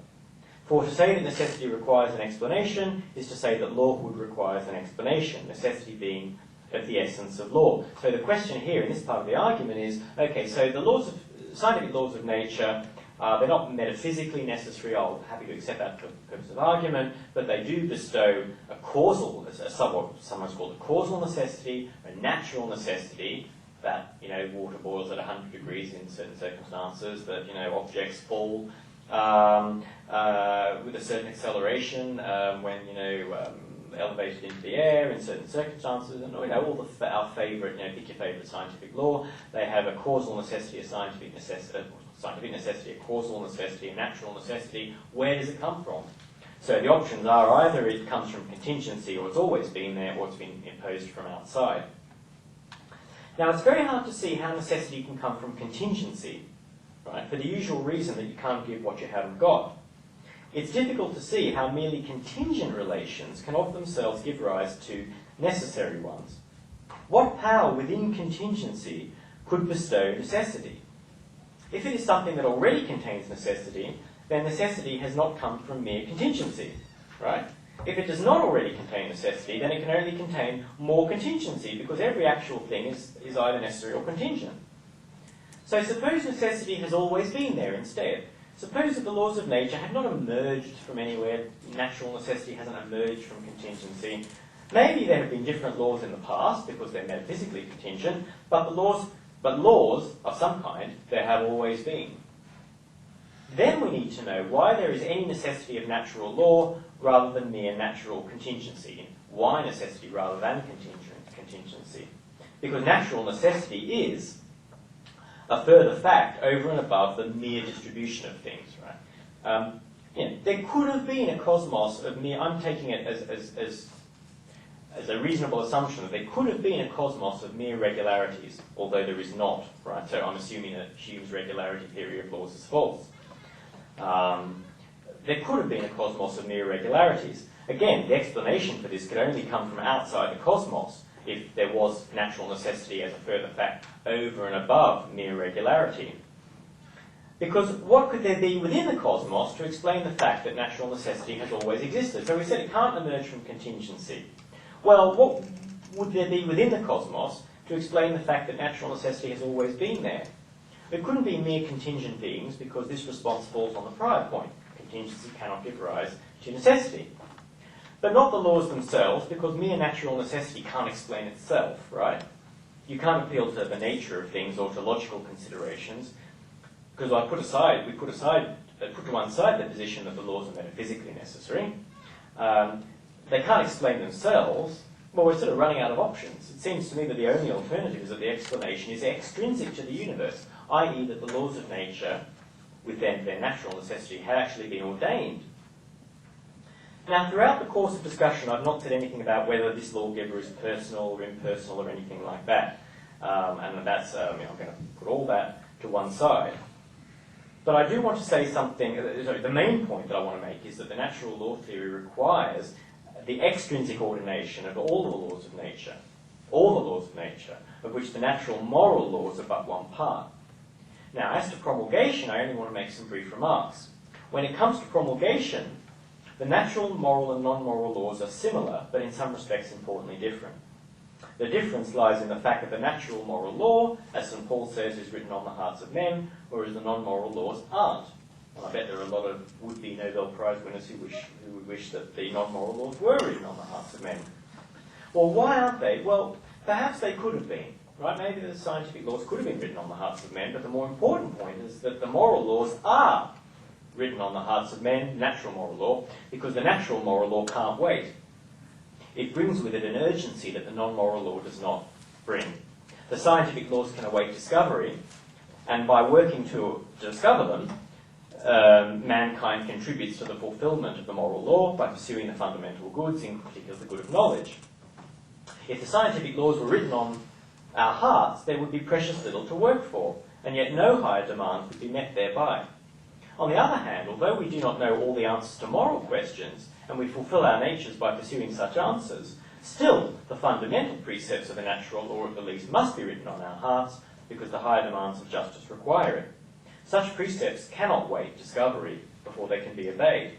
For to say that necessity requires an explanation is to say that lawhood requires an explanation, necessity being of the essence of law. So the question here in this part of the argument is, okay, so the scientific laws of nature, they're not metaphysically necessary. I'll be happy to accept that for the purpose of argument, but they do bestow a causal, somewhat sometimes called a causal necessity, a natural necessity, that, you know, water boils at 100 degrees in certain circumstances, that, you know, objects fall with a certain acceleration when, you know, elevated into the air in certain circumstances, and, you know, all our favourite, you know, pick your favourite scientific law. They have a causal necessity, a scientific necessity, a causal necessity, a natural necessity. Where does it come from? So the options are either it comes from contingency, or it's always been there, or it's been imposed from outside. Now, it's very hard to see how necessity can come from contingency, right, for the usual reason that you can't give what you haven't got. It's difficult to see how merely contingent relations can of themselves give rise to necessary ones. What power within contingency could bestow necessity? If it is something that already contains necessity, then necessity has not come from mere contingency, right? If it does not already contain necessity, then it can only contain more contingency, because every actual thing is either necessary or contingent. So suppose necessity has always been there instead. Suppose that the laws of nature have not emerged from anywhere, natural necessity hasn't emerged from contingency. Maybe there have been different laws in the past because they're metaphysically contingent, but laws of some kind there have always been. Then we need to know why there is any necessity of natural law rather than mere natural contingency. Why necessity rather than contingency? Because natural necessity is a further fact over and above the mere distribution of things, right? There could have been a cosmos of mere, I'm taking it as a reasonable assumption that there could have been a cosmos of mere regularities, although there is not, right? So I'm assuming that Hume's regularity theory of laws is false. There could have been a cosmos of mere regularities. Again, the explanation for this could only come from outside the cosmos, if there was natural necessity as a further fact over and above mere regularity. Because what could there be within the cosmos to explain the fact that natural necessity has always existed? So we said it can't emerge from contingency. Well, what would there be within the cosmos to explain the fact that natural necessity has always been there? It couldn't be mere contingent beings, because this response falls on the prior point. Contingency cannot give rise to necessity. But not the laws themselves, because mere natural necessity can't explain itself, right? You can't appeal to the nature of things or to logical considerations, because we put to one side the position that the laws are metaphysically necessary. They can't explain themselves. Well, we're sort of running out of options. It seems to me that the only alternative is that the explanation is extrinsic to the universe, i.e. that the laws of nature, with their natural necessity, had actually been ordained. Now, throughout the course of discussion, I've not said anything about whether this lawgiver is personal or impersonal or anything like that. And that's, I'm going to put all that to one side. But I do want to say something, the main point that I want to make is that the natural law theory requires the extrinsic ordination of all the laws of nature, of which the natural moral laws are but one part. Now, as to promulgation, I only want to make some brief remarks. When it comes to promulgation, the natural, moral, and non-moral laws are similar, but in some respects importantly different. The difference lies in the fact that the natural moral law, as St. Paul says, is written on the hearts of men, whereas the non-moral laws aren't. And I bet there are a lot of would-be Nobel Prize winners who would wish that the non-moral laws were written on the hearts of men. Well, why aren't they? Well, perhaps they could have been. Right? Maybe the scientific laws could have been written on the hearts of men, but the more important point is that the moral laws are written on the hearts of men, natural moral law, because the natural moral law can't wait. It brings with it an urgency that the non-moral law does not bring. The scientific laws can await discovery, and by working to discover them, mankind contributes to the fulfillment of the moral law by pursuing the fundamental goods, in particular the good of knowledge. If the scientific laws were written on our hearts, there would be precious little to work for, and yet no higher demands would be met thereby. On the other hand, although we do not know all the answers to moral questions, and we fulfill our natures by pursuing such answers, still the fundamental precepts of a natural law at the least must be written on our hearts, because the higher demands of justice require it. Such precepts cannot wait discovery before they can be obeyed.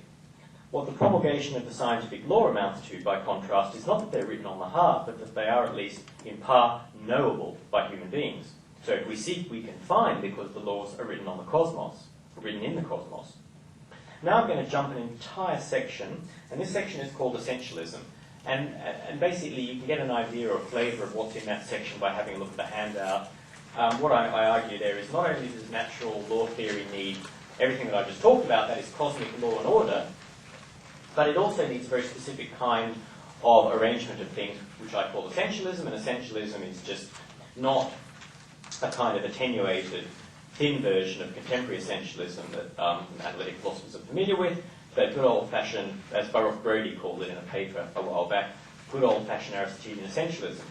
What the promulgation of the scientific law amounts to, by contrast, is not that they're written on the heart, but that they are at least in part knowable by human beings. So if we seek, we can find, because the laws are written on the cosmos, written in the cosmos. Now I'm going to jump an entire section, and this section is called Essentialism. And basically you can get an idea or a flavour of what's in that section by having a look at the handout. What I argue there is not only does natural law theory need everything that I just talked about, that is cosmic law and order, but it also needs a very specific kind of arrangement of things, which I call essentialism, and essentialism is just not a kind of attenuated, thin version of contemporary essentialism that analytic philosophers are familiar with, but good old-fashioned, as Baruch Brody called it in a paper a while back, good old-fashioned Aristotelian essentialism.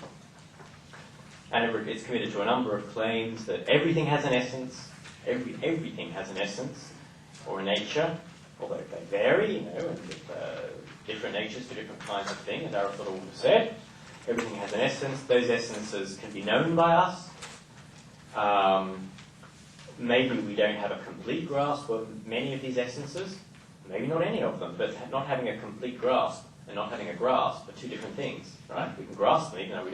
And it's committed to a number of claims that everything has an essence, everything has an essence, or a nature, although they vary, and with different natures for different kinds of thing, as Aristotle would have said. Everything has an essence. Those essences can be known by us. Maybe we don't have a complete grasp of many of these essences. Maybe not any of them, but not having a complete grasp and not having a grasp are two different things, right? We can grasp them, even though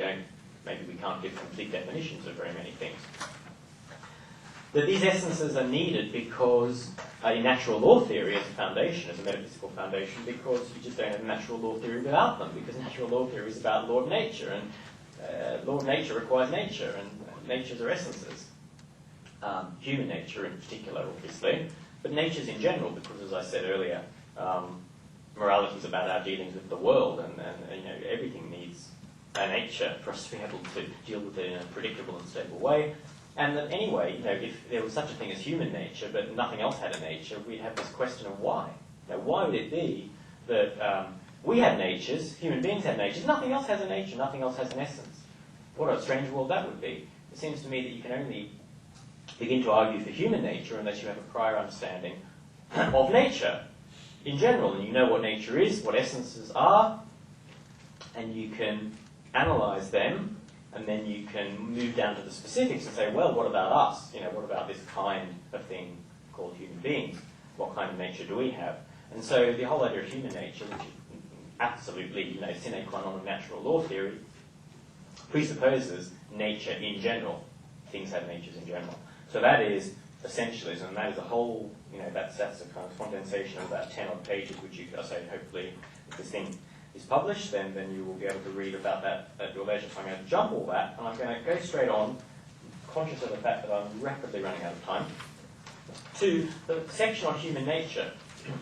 maybe we can't give complete definitions of very many things. That these essences are needed because, in natural law theory as a foundation, as a metaphysical foundation, because you just don't have natural law theory without them, because natural law theory is about law of nature, and law of nature requires nature, and natures are essences. Human nature in particular, obviously, but natures in general, because as I said earlier, morality is about our dealings with the world, and everything needs a nature for us to be able to deal with it in a predictable and stable way. And that anyway, if there was such a thing as human nature, but nothing else had a nature, we'd have this question of why. Why would it be that we have natures, human beings have natures, nothing else has a nature, nothing else has an essence? What a strange world that would be. It seems to me that you can only begin to argue for human nature unless you have a prior understanding of nature in general, and you know what nature is, what essences are, and you can analyse them, and then you can move down to the specifics and say, well, what about us? What about this kind of thing called human beings. What kind of nature do we have? And so the whole idea of human nature, which is absolutely, sine qua non of natural law theory, presupposes nature in general. Things have natures in general. So that is essentialism, and that is a whole, that's a kind of condensation of about 10 odd pages, which you could say, hopefully, if this thing is published, then you will be able to read about that at your leisure. So I'm going to jump all that, and I'm going to go straight on, conscious of the fact that I'm rapidly running out of time, to the section on human nature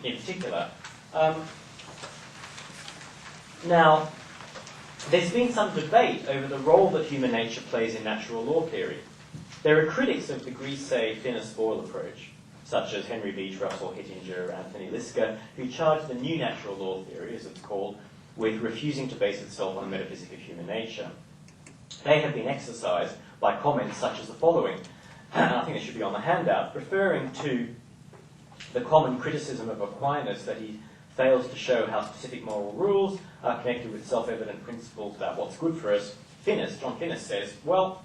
in particular. Now, there's been some debate over the role that human nature plays in natural law theory. There are critics of the Grisey-Finnis-Boyle approach, such as Henry Beach, Russell Hittinger, Anthony Liska, who charge the new natural law theory, as it's called, with refusing to base itself on the metaphysics of human nature. They have been exercised by comments such as the following, and I think it should be on the handout, referring to the common criticism of Aquinas that he fails to show how specific moral rules are connected with self-evident principles about what's good for us. John Finnis says, well,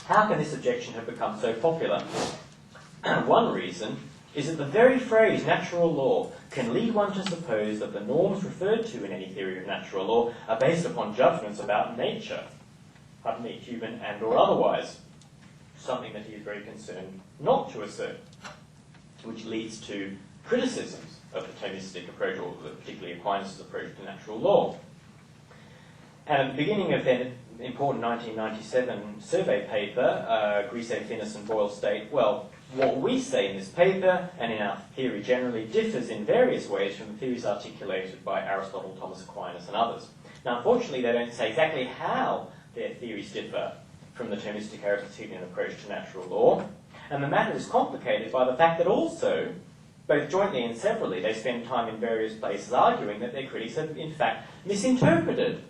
how can this objection have become so popular? One reason is that the very phrase natural law can lead one to suppose that the norms referred to in any theory of natural law are based upon judgments about nature, human and or otherwise, something that he is very concerned not to assert, which leads to criticisms of the Thomistic approach, or particularly Aquinas' approach to natural law. And at the beginning of their important 1997 survey paper, Grisey, Finnis and Boyle state, well, what we say in this paper, and in our theory generally, differs in various ways from the theories articulated by Aristotle, Thomas Aquinas and others. Now, unfortunately, they don't say exactly how their theories differ from the Thomistic Aristotelian approach to natural law, and the matter is complicated by the fact that also, both jointly and severally, they spend time in various places arguing that their critics have, in fact, misinterpreted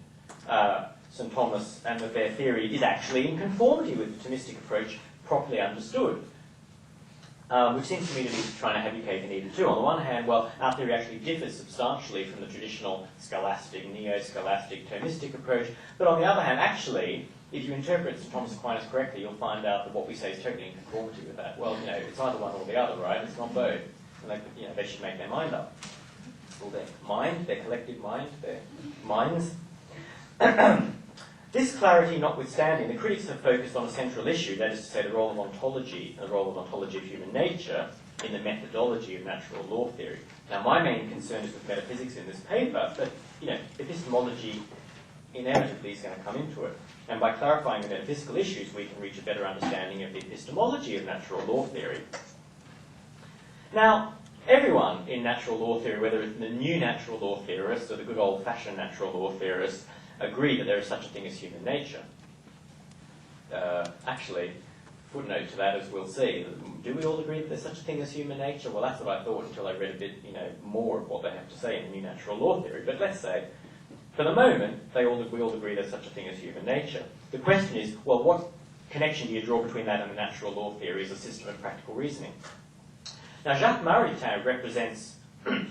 St. Thomas, and that their theory is actually in conformity with the Thomistic approach properly understood. Which seems to me to be trying to have your cake and eat it too. On the one hand, well, our theory actually differs substantially from the traditional scholastic, neo-scholastic, Thomistic approach, but on the other hand, actually, if you interpret St. Thomas Aquinas correctly, you'll find out that what we say is totally in conformity with that. Well, it's either one or the other, right? It's not both. And they should make their mind up. Or their mind, their collective mind, their minds. This clarity notwithstanding, the critics have focused on a central issue, that is to say the role of ontology, the role of ontology of human nature in the methodology of natural law theory. Now, my main concern is with metaphysics in this paper, but, epistemology inevitably is going to come into it. And by clarifying the metaphysical issues, we can reach a better understanding of the epistemology of natural law theory. Now, everyone in natural law theory, whether it's the new natural law theorists or the good old-fashioned natural law theorists, agree that there is such a thing as human nature. Actually, footnote to that, as we'll see, do we all agree that there's such a thing as human nature? Well, that's what I thought until I read a bit, more of what they have to say in the new natural law theory. But let's say, for the moment, we all agree there's such a thing as human nature. The question is, well, what connection do you draw between that and the natural law theory as a system of practical reasoning? Now, Jacques Maritain represents, in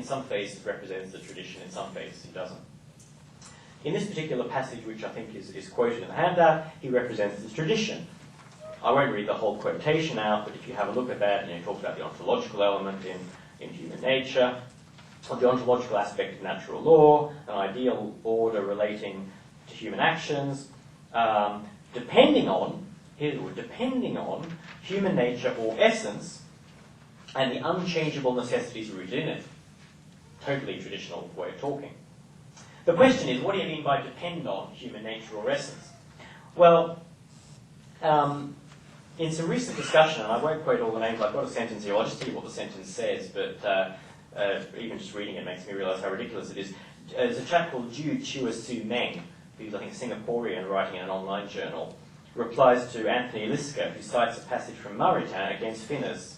some phases represents the tradition, in some phases he doesn't. In this particular passage, which I think is quoted in the handout, he represents this tradition. I won't read the whole quotation out, but if you have a look at that, he talks about the ontological element in human nature, or the ontological aspect of natural law, an ideal order relating to human actions, depending on human nature or essence, and the unchangeable necessities rooted in it. Totally traditional way of talking. The question is, what do you mean by depend on human nature or essence? Well, in some recent discussion, and I won't quote all the names, I've got a sentence here, I'll just tell you what the sentence says, but even just reading it makes me realise how ridiculous it is. There's a chap called Ju Chua Su Meng, who's I think a Singaporean writing in an online journal, replies to Anthony Liska, who cites a passage from Maritain against Finnis,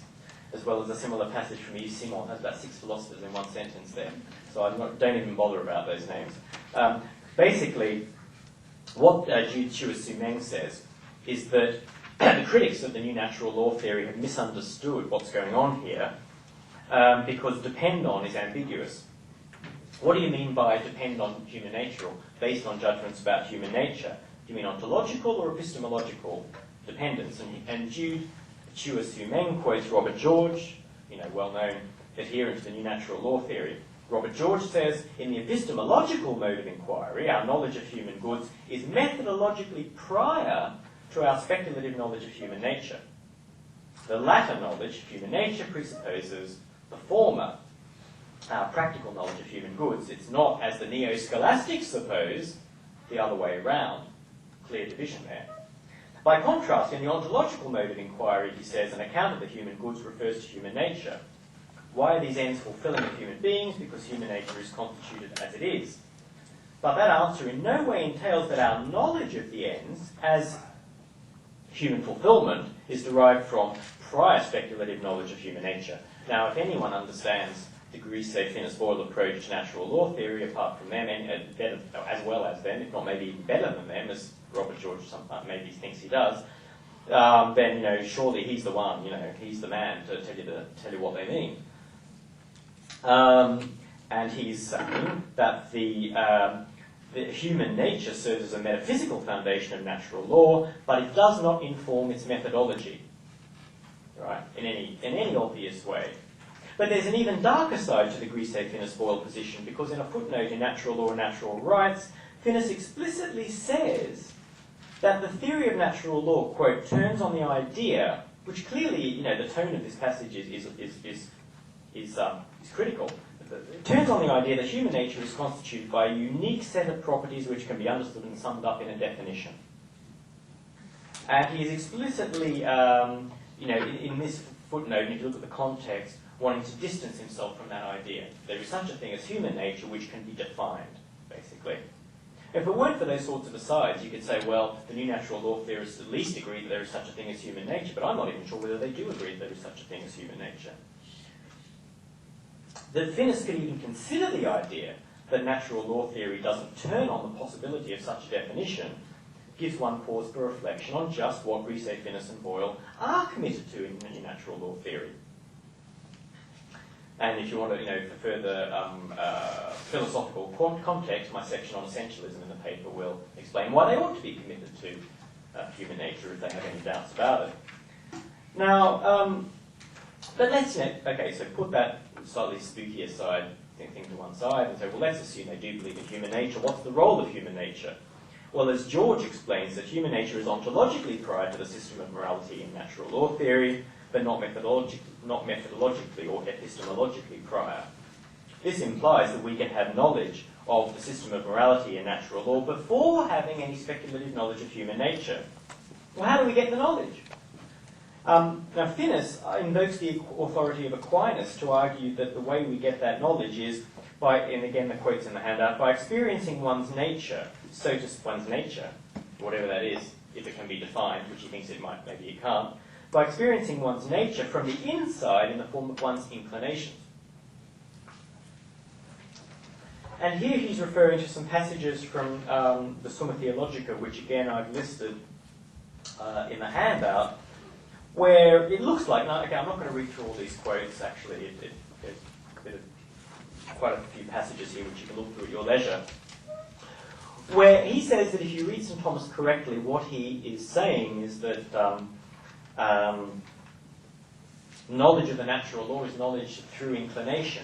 as well as a similar passage from Yves Simon. Has about 6 philosophers in one sentence there. So don't even bother about those names. Basically, what Ju Chua Su Meng says is that the critics of the new natural law theory have misunderstood what's going on here because depend on is ambiguous. What do you mean by depend on human nature or based on judgments about human nature? Do you mean ontological or epistemological dependence? And Jude Tuus Humeng quotes Robert George, well-known adherent to the new natural law theory. Robert George says, in the epistemological mode of inquiry, our knowledge of human goods is methodologically prior to our speculative knowledge of human nature. The latter knowledge of human nature presupposes the former, our practical knowledge of human goods. It's not, as the neo-scholastics suppose, the other way around. Clear division there. By contrast, in the ontological mode of inquiry, he says, an account of the human goods refers to human nature. Why are these ends fulfilling of human beings? Because human nature is constituted as it is. But that answer in no way entails that our knowledge of the ends as human fulfillment is derived from prior speculative knowledge of human nature. Now, if anyone understands the Grise Finis Boyle approach to natural law theory, apart from them, and better, as well as them, if not maybe even better than them, as Robert George sometimes maybe thinks he does, then surely he's the one, he's the man to tell you what they mean. And he's saying that the human nature serves as a metaphysical foundation of natural law, but it does not inform its methodology, right? In any obvious way. But there's an even darker side to the Grise Finis Boyle position, because in a footnote in Natural Law and Natural Rights, Finis explicitly says that the theory of natural law, quote, turns on the idea, which clearly, the tone of this passage is critical. It turns on the idea that human nature is constituted by a unique set of properties which can be understood and summed up in a definition. And he is explicitly, in this footnote, and if you look at the context, wanting to distance himself from that idea. There is such a thing as human nature which can be defined, basically. If it weren't for those sorts of asides, you could say, well, the new natural law theorists at least agree that there is such a thing as human nature, but I'm not even sure whether they do agree that there is such a thing as human nature. That Finis could even consider the idea that natural law theory doesn't turn on the possibility of such a definition gives one pause for reflection on just what Grise, Finis and Boyle are committed to in natural law theory. And if you want to, for further philosophical context, my section on essentialism in the paper will explain why they ought to be committed to human nature if they have any doubts about it. Now, but let's, okay, so put that slightly spooky aside thing to one side and say, well, let's assume they do believe in human nature. What's the role of human nature? Well, as George explains, that human nature is ontologically prior to the system of morality in natural law theory, but not methodologically or epistemologically prior. This implies that we can have knowledge of the system of morality in natural law before having any speculative knowledge of human nature. Well, how do we get the knowledge? Now, Finis invokes the authority of Aquinas to argue that the way we get that knowledge is by, and again the quote's in the handout, by experiencing one's nature, one's nature, whatever that is, if it can be defined, which he thinks it might, maybe it can't, by experiencing one's nature from the inside in the form of one's inclinations. And here he's referring to some passages from the Summa Theologica, which again I've listed in the handout, where it looks like, now, again, I'm not going to read through all these quotes, actually, there's quite a few passages here which you can look through at your leisure, where he says that if you read St. Thomas correctly, what he is saying is that knowledge of the natural law is knowledge through inclination,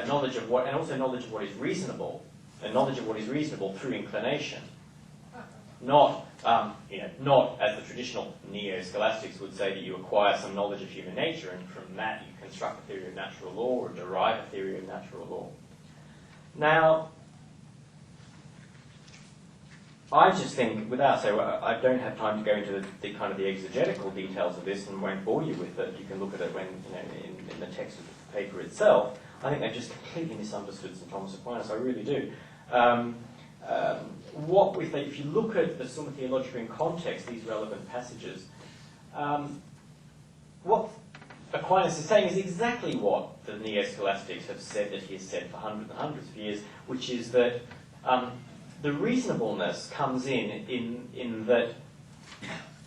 knowledge of what, and also knowledge of what is reasonable, and knowledge of what is reasonable through inclination. Not, not as the traditional neo-scholastics would say that you acquire some knowledge of human nature and from that you construct a theory of natural law or derive a theory of natural law. Now, I just think, I don't have time to go into the kind of the exegetical details of this and won't bore you with it. You can look at it when, in the text of the paper itself. I think they've just completely misunderstood St. Thomas Aquinas. I really do. If you look at the Summa Theologica in context, these relevant passages, what Aquinas is saying is exactly what the neo-scholastics have said that he has said for hundreds and hundreds of years, which is that the reasonableness comes in that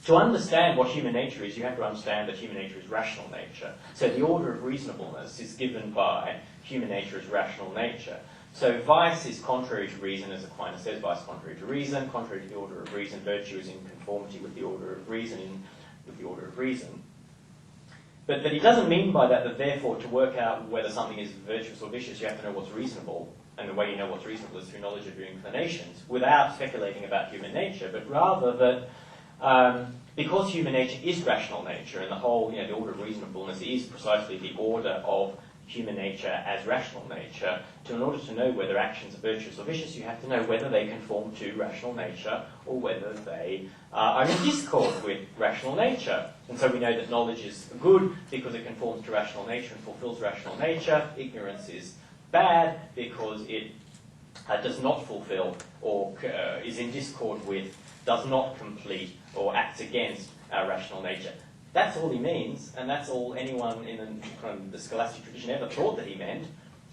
to understand what human nature is, you have to understand that human nature is rational nature. So the order of reasonableness is given by human nature as rational nature. So vice is contrary to reason, as Aquinas says, vice is contrary to reason, contrary to the order of reason, virtue is in conformity with the order of reason, reason. But he doesn't mean by that therefore to work out whether something is virtuous or vicious, you have to know what's reasonable. And the way you know what's reasonable is through knowledge of your inclinations, without speculating about human nature, but rather that because human nature is rational nature, and the whole, the order of reasonableness is precisely the order of human nature as rational nature, in order to know whether actions are virtuous or vicious, you have to know whether they conform to rational nature or whether they are in discord with rational nature. And so we know that knowledge is good because it conforms to rational nature and fulfills rational nature. Ignorance is bad because it does not fulfill or is in discord with, does not complete or acts against our rational nature. That's all he means, and that's all anyone in the scholastic tradition ever thought that he meant.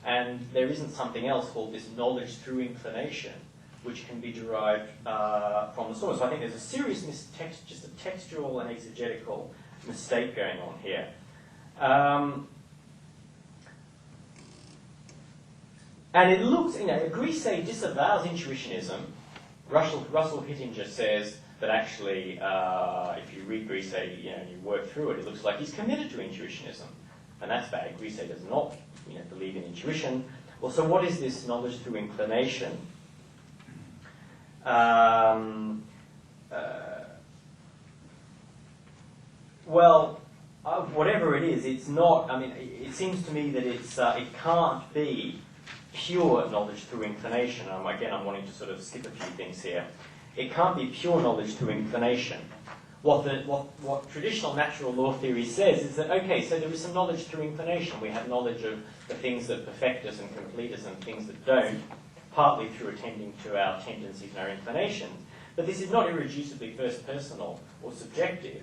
And there isn't something else called this knowledge through inclination, which can be derived from the source. So I think there's a serious just a textual and exegetical mistake going on here. And it looks, Grisey disavows intuitionism. Russell Hittinger says that actually, if you read Grisey, and you work through it, it looks like he's committed to intuitionism. And that's bad. Grisey does not, believe in intuition. Well, so what is this knowledge through inclination? Whatever it is, it's not, it seems to me that it can't be pure knowledge through inclination. Again, I'm wanting to sort of skip a few things here. It can't be pure knowledge through inclination. What traditional natural law theory says is that, okay, so there is some knowledge through inclination. We have knowledge of the things that perfect us and complete us and things that don't, partly through attending to our tendencies and our inclinations. But this is not irreducibly first-personal or subjective.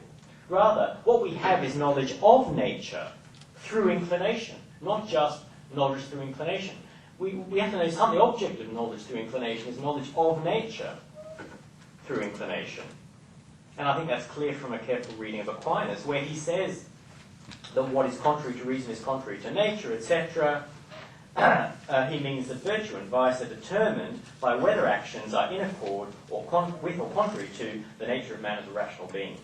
Rather, what we have is knowledge of nature through inclination, not just knowledge through inclination. We have to know something. The object of knowledge through inclination is knowledge of nature through inclination. And I think that's clear from a careful reading of Aquinas, where he says that what is contrary to reason is contrary to nature, etc. He means that virtue and vice are determined by whether actions are in accord or with or contrary to the nature of man as a rational being.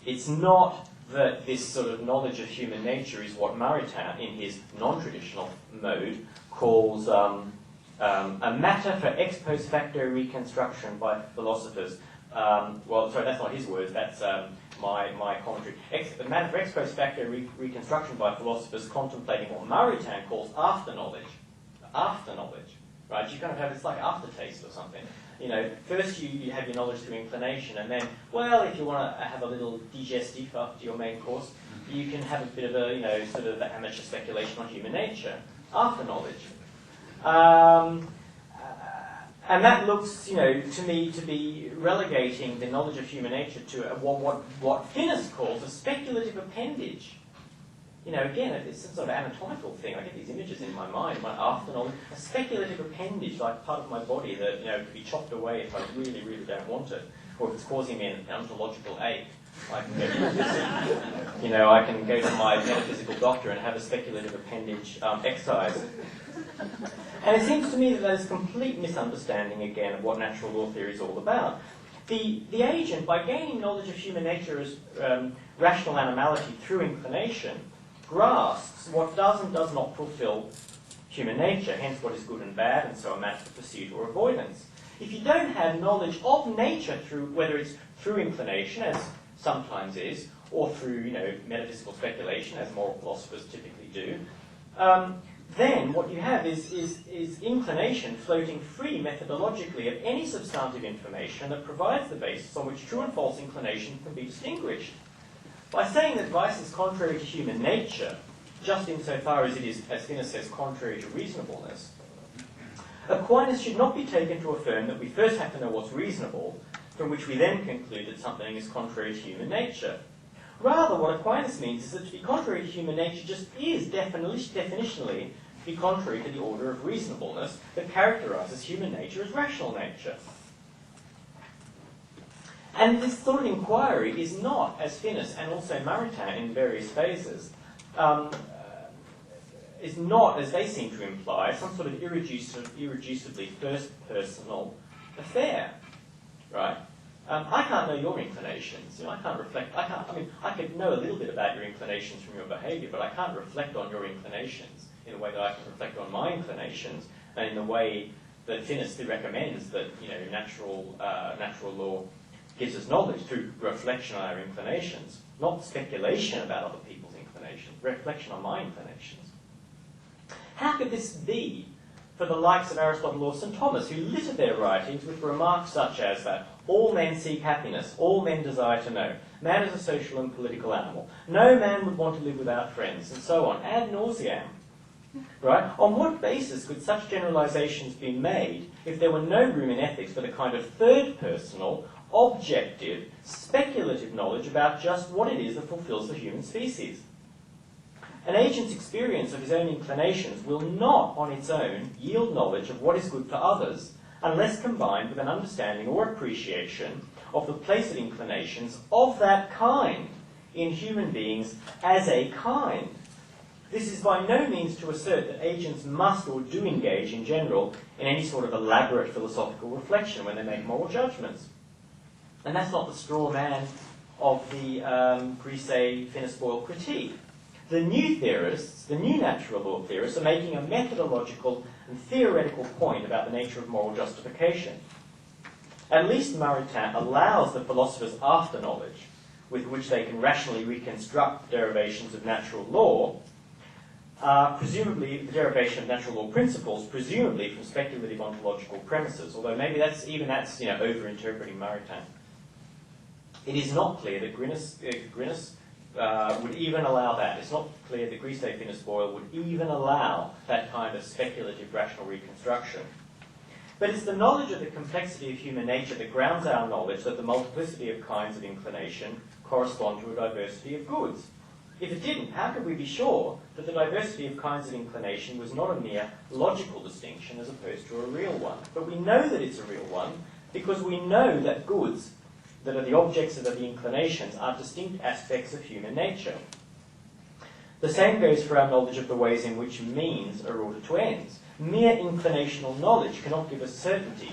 It's not that this sort of knowledge of human nature is what Maritain, in his non-traditional mode, calls a matter for ex post facto reconstruction by philosophers. That's not his words, that's my commentary. A matter for ex post facto reconstruction by philosophers contemplating what Maritain calls after-knowledge. After-knowledge, right? You kind of have, it's like aftertaste or something. First you have your knowledge through inclination, and then, if you want to have a little digestif after your main course, you can have a bit of a, sort of amateur speculation on human nature, after knowledge. And that looks, to me to be relegating the knowledge of human nature to what Finnis calls a speculative appendage. Again, it's some sort of anatomical thing. I get these images in my mind, my after knowledge, a speculative appendage, like part of my body that, could be chopped away if I really, really don't want it, or if it's causing me an ontological ache. I can go to my metaphysical doctor and have a speculative appendage excised. And it seems to me that there's complete misunderstanding, again, of what natural law theory is all about. The agent, by gaining knowledge of human nature as rational animality through inclination, grasps what does and does not fulfill human nature, hence what is good and bad, and so a matter for pursuit or avoidance. If you don't have knowledge of nature through, whether it's through inclination, as sometimes is, or through, metaphysical speculation, as moral philosophers typically do, then what you have is inclination floating free methodologically of any substantive information that provides the basis on which true and false inclination can be distinguished. By saying that vice is contrary to human nature, just insofar as it is, as Finnis says, contrary to reasonableness, Aquinas should not be taken to affirm that we first have to know what's reasonable, from which we then conclude that something is contrary to human nature. Rather, what Aquinas means is that to be contrary to human nature just is definitionally to be contrary to the order of reasonableness that characterizes human nature as rational nature. And this sort of inquiry is not, as Finnis and also Maritain in various phases, is not, as they seem to imply, some sort of irreducibly first-personal affair, right? I can't know your inclinations. I can't reflect. I could know a little bit about your inclinations from your behaviour, but I can't reflect on your inclinations in the way that I can reflect on my inclinations, and in the way that Finis recommends that natural law gives us knowledge through reflection on our inclinations, not speculation about other people's inclinations, reflection on my inclinations. How could this be for the likes of Aristotle or St. Thomas, who littered their writings with remarks such as that all men seek happiness, all men desire to know, man is a social and political animal, no man would want to live without friends, and so on, ad nauseam. Right? On what basis could such generalizations be made if there were no room in ethics for the kind of third-personal, objective, speculative knowledge about just what it is that fulfills the human species? An agent's experience of his own inclinations will not, on its own, yield knowledge of what is good for others, unless combined with an understanding or appreciation of the place of inclinations of that kind in human beings as a kind. This is by no means to assert that agents must or do engage in general in any sort of elaborate philosophical reflection when they make moral judgments. And that's not the straw man of the Grisey-Finis-Boyle critique. The new theorists, the new natural law theorists, are making a methodological and theoretical point about the nature of moral justification. At least Maritain allows the philosophers after knowledge, with which they can rationally reconstruct the derivations of natural law, presumably the derivation of natural law principles, presumably from speculative ontological premises, although maybe that's over-interpreting Maritain. It is not clear that Grinus would even allow that. It's not clear that Grisey-Finis-Boyle would even allow that kind of speculative rational reconstruction. But it's the knowledge of the complexity of human nature that grounds our knowledge that the multiplicity of kinds of inclination correspond to a diversity of goods. If it didn't, how could we be sure that the diversity of kinds of inclination was not a mere logical distinction as opposed to a real one? But we know that it's a real one because we know that goods that are the objects of the inclinations are distinct aspects of human nature. The same goes for our knowledge of the ways in which means are ordered to ends. Mere inclinational knowledge cannot give us certainty.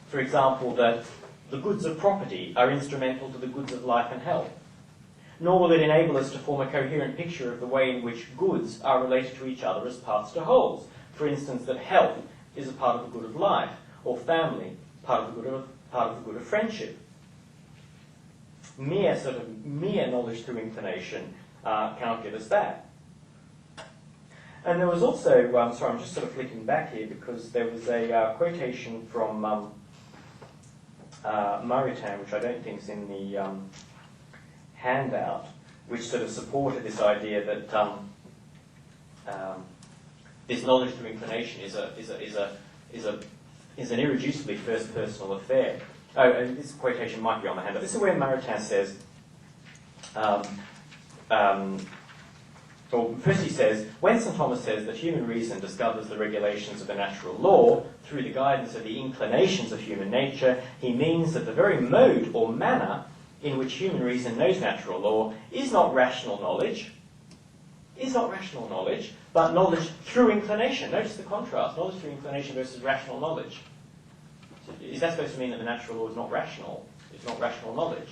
For example, that the goods of property are instrumental to the goods of life and health. Nor will it enable us to form a coherent picture of the way in which goods are related to each other as parts to wholes. For instance, that health is a part of the good of life, or family, part of the good of friendship. Mere knowledge through inclination cannot give us that. And there was also, sorry, I'm just sort of flicking back here because there was a quotation from Maritain, which I don't think is in the handout, which sort of supported this idea that this knowledge through inclination is an irreducibly first personal affair. Oh, and this quotation might be on the handout. This is where Maritain says, first he says, when St. Thomas says that human reason discovers the regulations of a natural law through the guidance of the inclinations of human nature, he means that the very mode or manner in which human reason knows natural law is not rational knowledge, but knowledge through inclination. Notice the contrast, knowledge through inclination versus rational knowledge. So is that supposed to mean that the natural law is not rational? It's not rational knowledge?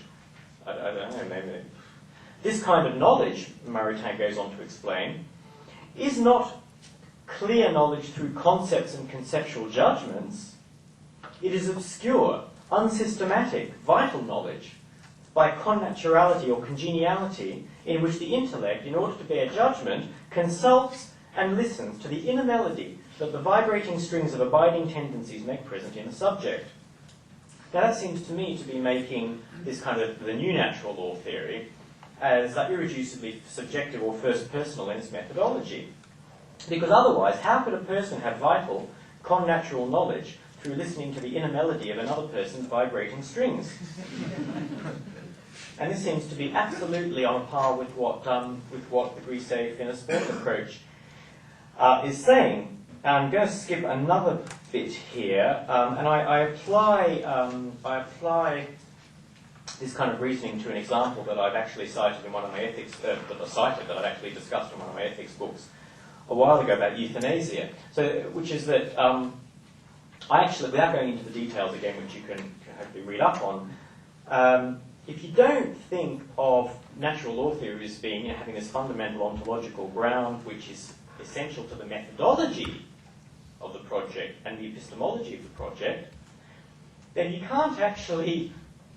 I don't know, maybe. This kind of knowledge, Maritain goes on to explain, is not clear knowledge through concepts and conceptual judgments. It is obscure, unsystematic, vital knowledge by connaturality or congeniality in which the intellect, in order to bear judgment, consults and listens to the inner melody that the vibrating strings of abiding tendencies make present in the subject. Now that seems to me to be making this kind of the new natural law theory as irreducibly subjective or first personal in its methodology. Because otherwise, how could a person have vital, connatural knowledge through listening to the inner melody of another person's vibrating strings? And this seems to be absolutely on par with what the Grisey-Finis-Boyle approach is saying. I'm going to skip another bit here, and I apply this kind of reasoning to an example that I've actually cited in one of my ethics, that I've actually discussed in one of my ethics books a while ago about euthanasia. So, which is that I actually, without going into the details again, which you can hopefully read up on, if you don't think of natural law theory as being, having this fundamental ontological ground which is essential to the methodology of the project and the epistemology of the project, then you can't actually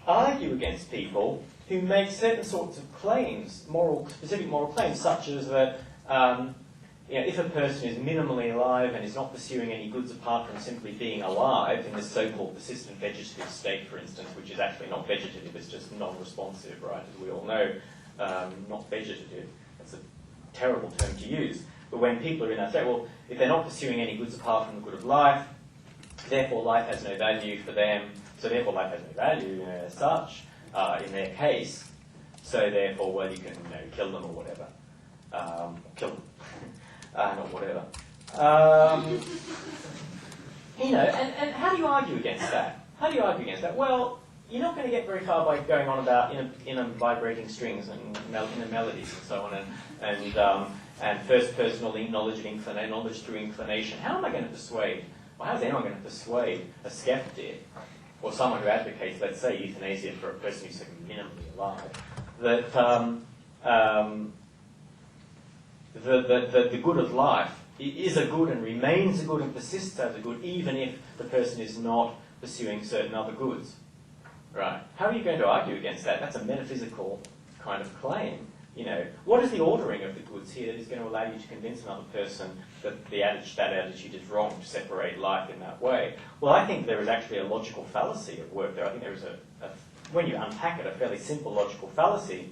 argue against people who make certain sorts of claims, specific moral claims, such as that if a person is minimally alive and is not pursuing any goods apart from simply being alive in this so-called persistent vegetative state, for instance, which is actually not vegetative, it's just non-responsive, right, as we all know, not vegetative. That's a terrible term to use. But when people are in that state, well, if they're not pursuing any goods apart from the good of life, therefore life has no value for them, so therefore life has no value as such, in their case, so therefore, well, you can kill them or whatever. Kill them. Not whatever. And how do you argue against that? How do you argue against that? Well, you're not going to get very far by going on about inner vibrating strings and inner melodies and so on, and first personal knowledge of knowledge through inclination. How am I going to persuade? Well, how is anyone going to persuade a skeptic or someone who advocates, let's say, euthanasia for a person who's minimally alive, that the good of life is a good and remains a good and persists as a good, even if the person is not pursuing certain other goods? Right? How are you going to argue against that? That's a metaphysical kind of claim. What is the ordering of the goods here that is going to allow you to convince another person that that attitude is wrong, to separate life in that way? Well, I think there is actually a logical fallacy at work there. I think there is when you unpack it, a fairly simple logical fallacy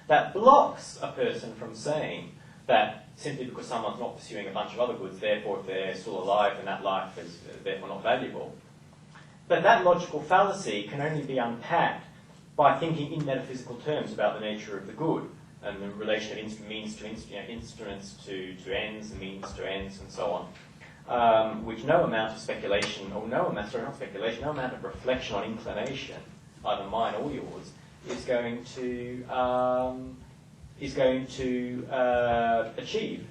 that blocks a person from saying that simply because someone's not pursuing a bunch of other goods, therefore if they're still alive, then that life is therefore not valuable. But that logical fallacy can only be unpacked by thinking in metaphysical terms about the nature of the good and the relation of means to instruments to ends and means to ends and so on, which no amount of speculation, or no amount of reflection on inclination, either mine or yours, is going to achieve,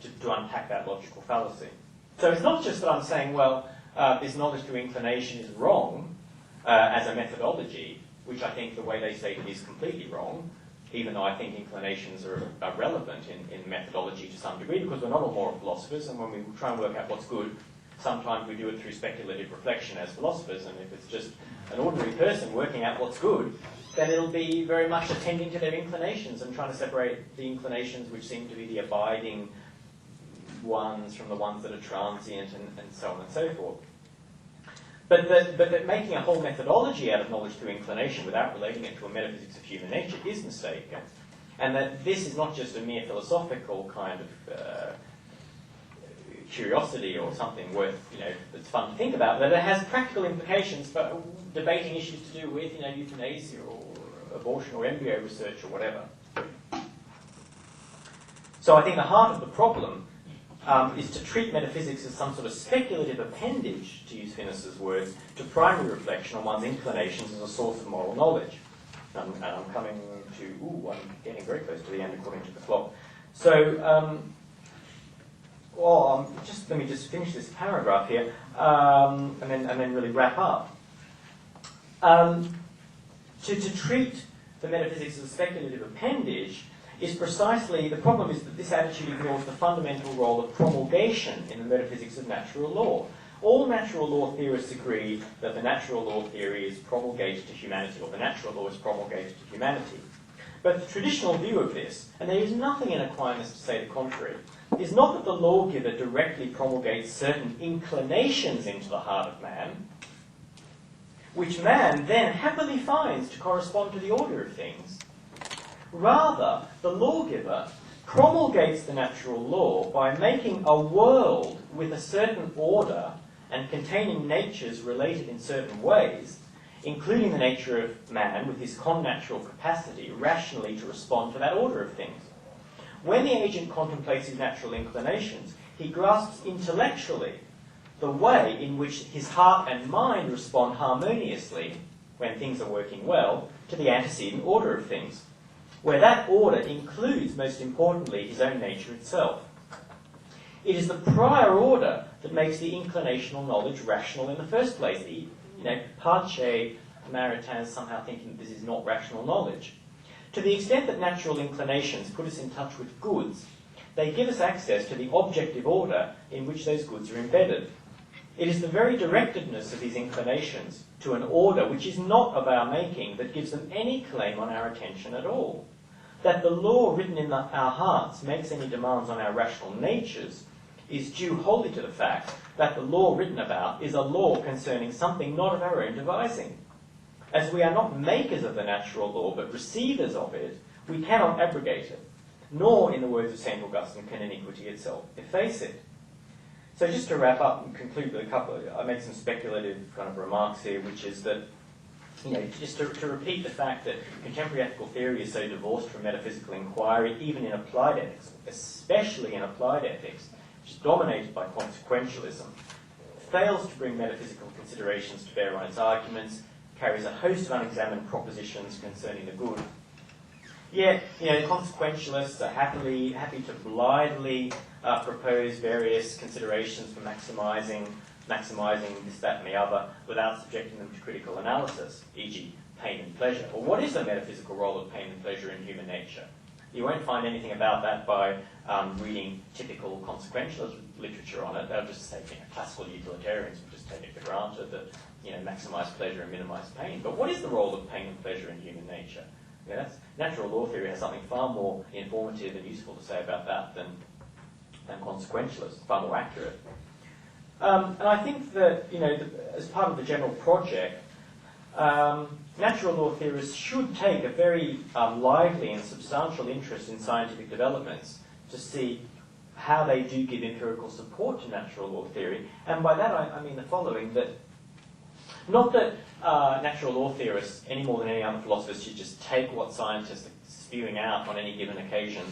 to unpack that logical fallacy. So it's not just that I'm saying, well, this knowledge through inclination is wrong as a methodology, which I think the way they state it is completely wrong, even though I think inclinations are relevant in methodology to some degree, because we're not all moral philosophers, and when we try and work out what's good, sometimes we do it through speculative reflection as philosophers, and if it's just an ordinary person working out what's good, then it'll be very much attending to their inclinations and trying to separate the inclinations which seem to be the abiding ones from the ones that are transient and so on and so forth. But that making a whole methodology out of knowledge through inclination without relating it to a metaphysics of human nature is mistaken. And that this is not just a mere philosophical kind of curiosity or something worth, that's fun to think about, that it has practical implications for debating issues to do with, euthanasia or abortion or embryo research or whatever. So I think the heart of the problem is to treat metaphysics as some sort of speculative appendage, to use Finnis's words, to primary reflection on one's inclinations as a source of moral knowledge. And I'm coming to, I'm getting very close to the end according to the clock. So, let me just finish this paragraph here, and then really wrap up. To treat the metaphysics as a speculative appendage is precisely, the problem is that this attitude ignores the fundamental role of promulgation in the metaphysics of natural law. All natural law theorists agree that the natural law theory is promulgated to humanity, or the natural law is promulgated to humanity. But the traditional view of this, and there is nothing in Aquinas to say the contrary, is not that the lawgiver directly promulgates certain inclinations into the heart of man, which man then happily finds to correspond to the order of things. Rather, the lawgiver promulgates the natural law by making a world with a certain order and containing natures related in certain ways, including the nature of man with his connatural capacity rationally to respond to that order of things. When the agent contemplates his natural inclinations, he grasps intellectually the way in which his heart and mind respond harmoniously, when things are working well, to the antecedent order of things, where that order includes, most importantly, his own nature itself. It is the prior order that makes the inclinational knowledge rational in the first place. The pace Maritain somehow thinking that this is not rational knowledge. To the extent that natural inclinations put us in touch with goods, they give us access to the objective order in which those goods are embedded. It is the very directedness of these inclinations to an order which is not of our making that gives them any claim on our attention at all. That the law written in our hearts makes any demands on our rational natures is due wholly to the fact that the law written about is a law concerning something not of our own devising. As we are not makers of the natural law, but receivers of it, we cannot abrogate it, nor, in the words of St. Augustine, can iniquity itself efface it. So just to wrap up and conclude with I make some speculative kind of remarks here, which is that, just to repeat the fact that contemporary ethical theory is so divorced from metaphysical inquiry, even in applied ethics, especially in applied ethics, which is dominated by consequentialism, fails to bring metaphysical considerations to bear on its arguments, carries a host of unexamined propositions concerning the good. Yet, consequentialists are happy to blithely propose various considerations for maximising this, that, and the other, without subjecting them to critical analysis, e.g., pain and pleasure. Well, what is the metaphysical role of pain and pleasure in human nature? You won't find anything about that by reading typical consequentialist literature on it. They'll just say, classical utilitarians will just take it for granted that, maximise pleasure and minimise pain. But what is the role of pain and pleasure in human nature? Natural law theory has something far more informative and useful to say about that than consequentialists, far more accurate. And I think that, as part of the general project, natural law theorists should take a very lively and substantial interest in scientific developments to see how they do give empirical support to natural law theory. And by that I mean the following, that not that natural law theorists, any more than any other philosophers, should just take what scientists are spewing out on any given occasion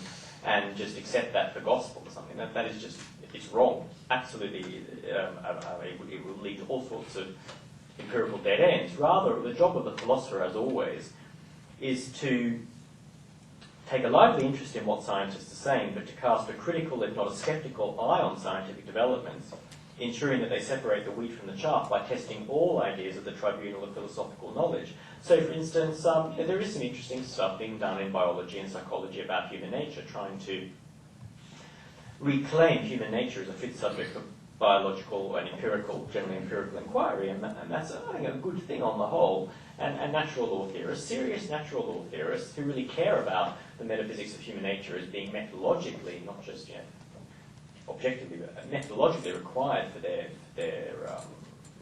and just accept that for gospel or something. That is just, it's wrong. Absolutely, it will lead to all sorts of empirical dead ends. Rather, the job of the philosopher, as always, is to take a lively interest in what scientists are saying, but to cast a critical, if not a sceptical, eye on scientific developments, ensuring that they separate the wheat from the chaff by testing all ideas at the tribunal of philosophical knowledge. So, for instance, there is some interesting stuff being done in biology and psychology about human nature, trying to reclaim human nature as a fit subject for biological and generally empirical inquiry, and that's, I think, a good thing on the whole. And natural law theorists, serious natural law theorists, who really care about the metaphysics of human nature as being methodologically, not just objectively, but methodologically required for their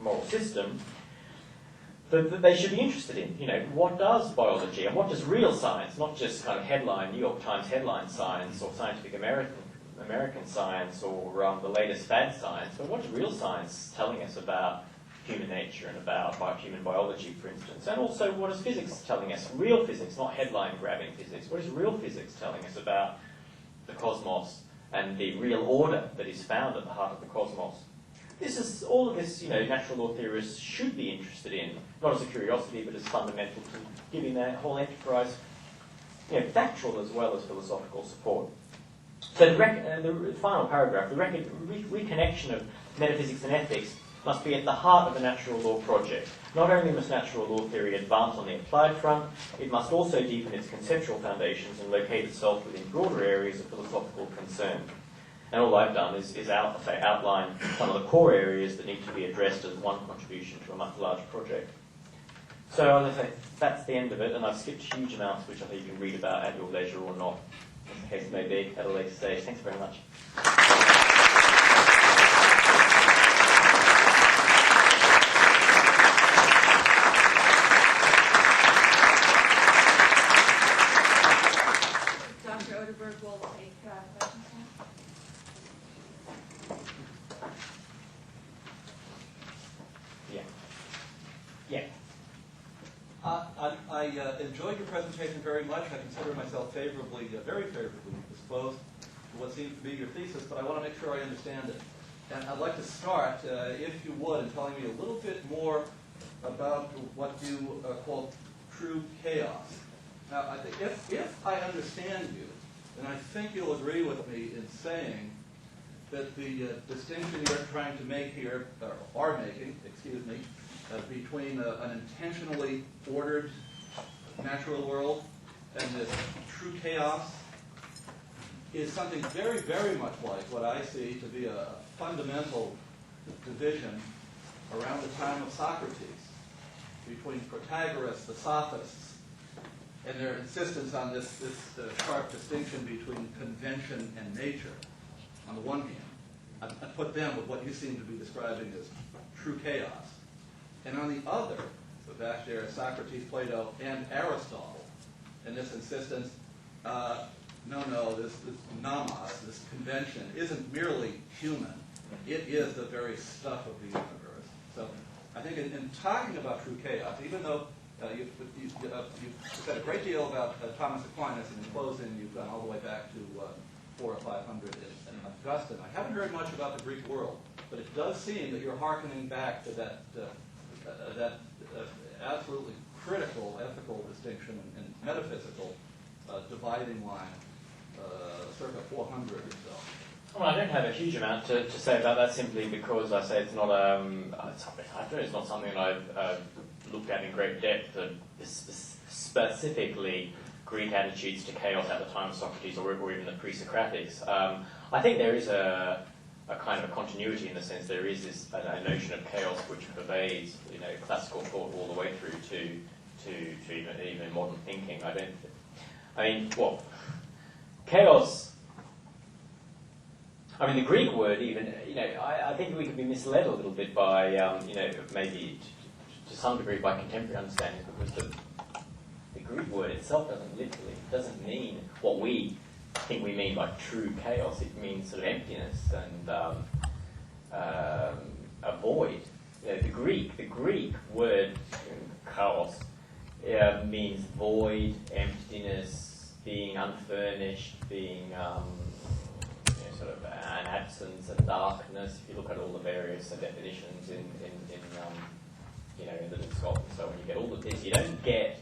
moral system, that they should be interested in. What does biology and what does real science, not just kind of New York Times headline science or Scientific American science or the latest fad science, but what's real science telling us about human nature and about human biology, for instance? And also, what is physics telling us? Real physics, not headline-grabbing physics. What is real physics telling us about the cosmos and the real order that is found at the heart of the cosmos? All of this, natural law theorists should be interested in, not as a curiosity, but as fundamental to giving their whole enterprise, factual as well as philosophical support. So the final paragraph, the reconnection of metaphysics and ethics must be at the heart of the natural law project. Not only must natural law theory advance on the applied front, it must also deepen its conceptual foundations and locate itself within broader areas of philosophical concern. And all I've done is outline some of the core areas that need to be addressed as one contribution to a much larger project. So as I say, that's the end of it, and I've skipped huge amounts which I think you can read about at your leisure or not, as the case may be, at a later stage. Thanks very much. Dr. Oderberg will take questions now. Yeah. I enjoyed your presentation very much. I consider myself very favorably disposed to what seems to be your thesis, but I want to make sure I understand it. And I'd like to start, if you would, in telling me a little bit more about what you call true chaos. Now, I think if I understand you, then I think you'll agree with me in saying that the distinction you're trying to make here, or are making, between an intentionally ordered natural world and this true chaos is something very, very much like what I see to be a fundamental division around the time of Socrates between Protagoras, the sophists, and their insistence on this sharp distinction between convention and nature. On the one hand, I put them with what you seem to be describing as true chaos. And on the other, the vast era, Socrates, Plato, and Aristotle, and this insistence, this nomos, this convention, isn't merely human. It is the very stuff of the universe. So I think in talking about true chaos, even though you've said a great deal about Thomas Aquinas, and in closing you've gone all the way back to 400 or 500 in Augustine, I haven't heard much about the Greek world, but it does seem that you're hearkening back to that absolutely critical ethical distinction and metaphysical dividing line, circa 400 or so. Well, I don't have a huge amount to say about that, simply because I say it's not it's not something I've looked at in great depth. Specifically, Greek attitudes to chaos at the time of Socrates, or even the pre-Socratics. I think there is a kind of a continuity in the sense there is this a notion of chaos which pervades, classical thought all the way through to even modern thinking. Chaos. I mean, the Greek word even, I think we could be misled a little bit by, maybe to some degree by contemporary understanding, because the Greek word itself doesn't mean what we think we mean by true chaos. It means sort of emptiness and a void. The Greek word chaos means void, emptiness, being unfurnished, being sort of an absence, a darkness. If you look at all the various definitions in the Scott, and so when you get all of this, you don't get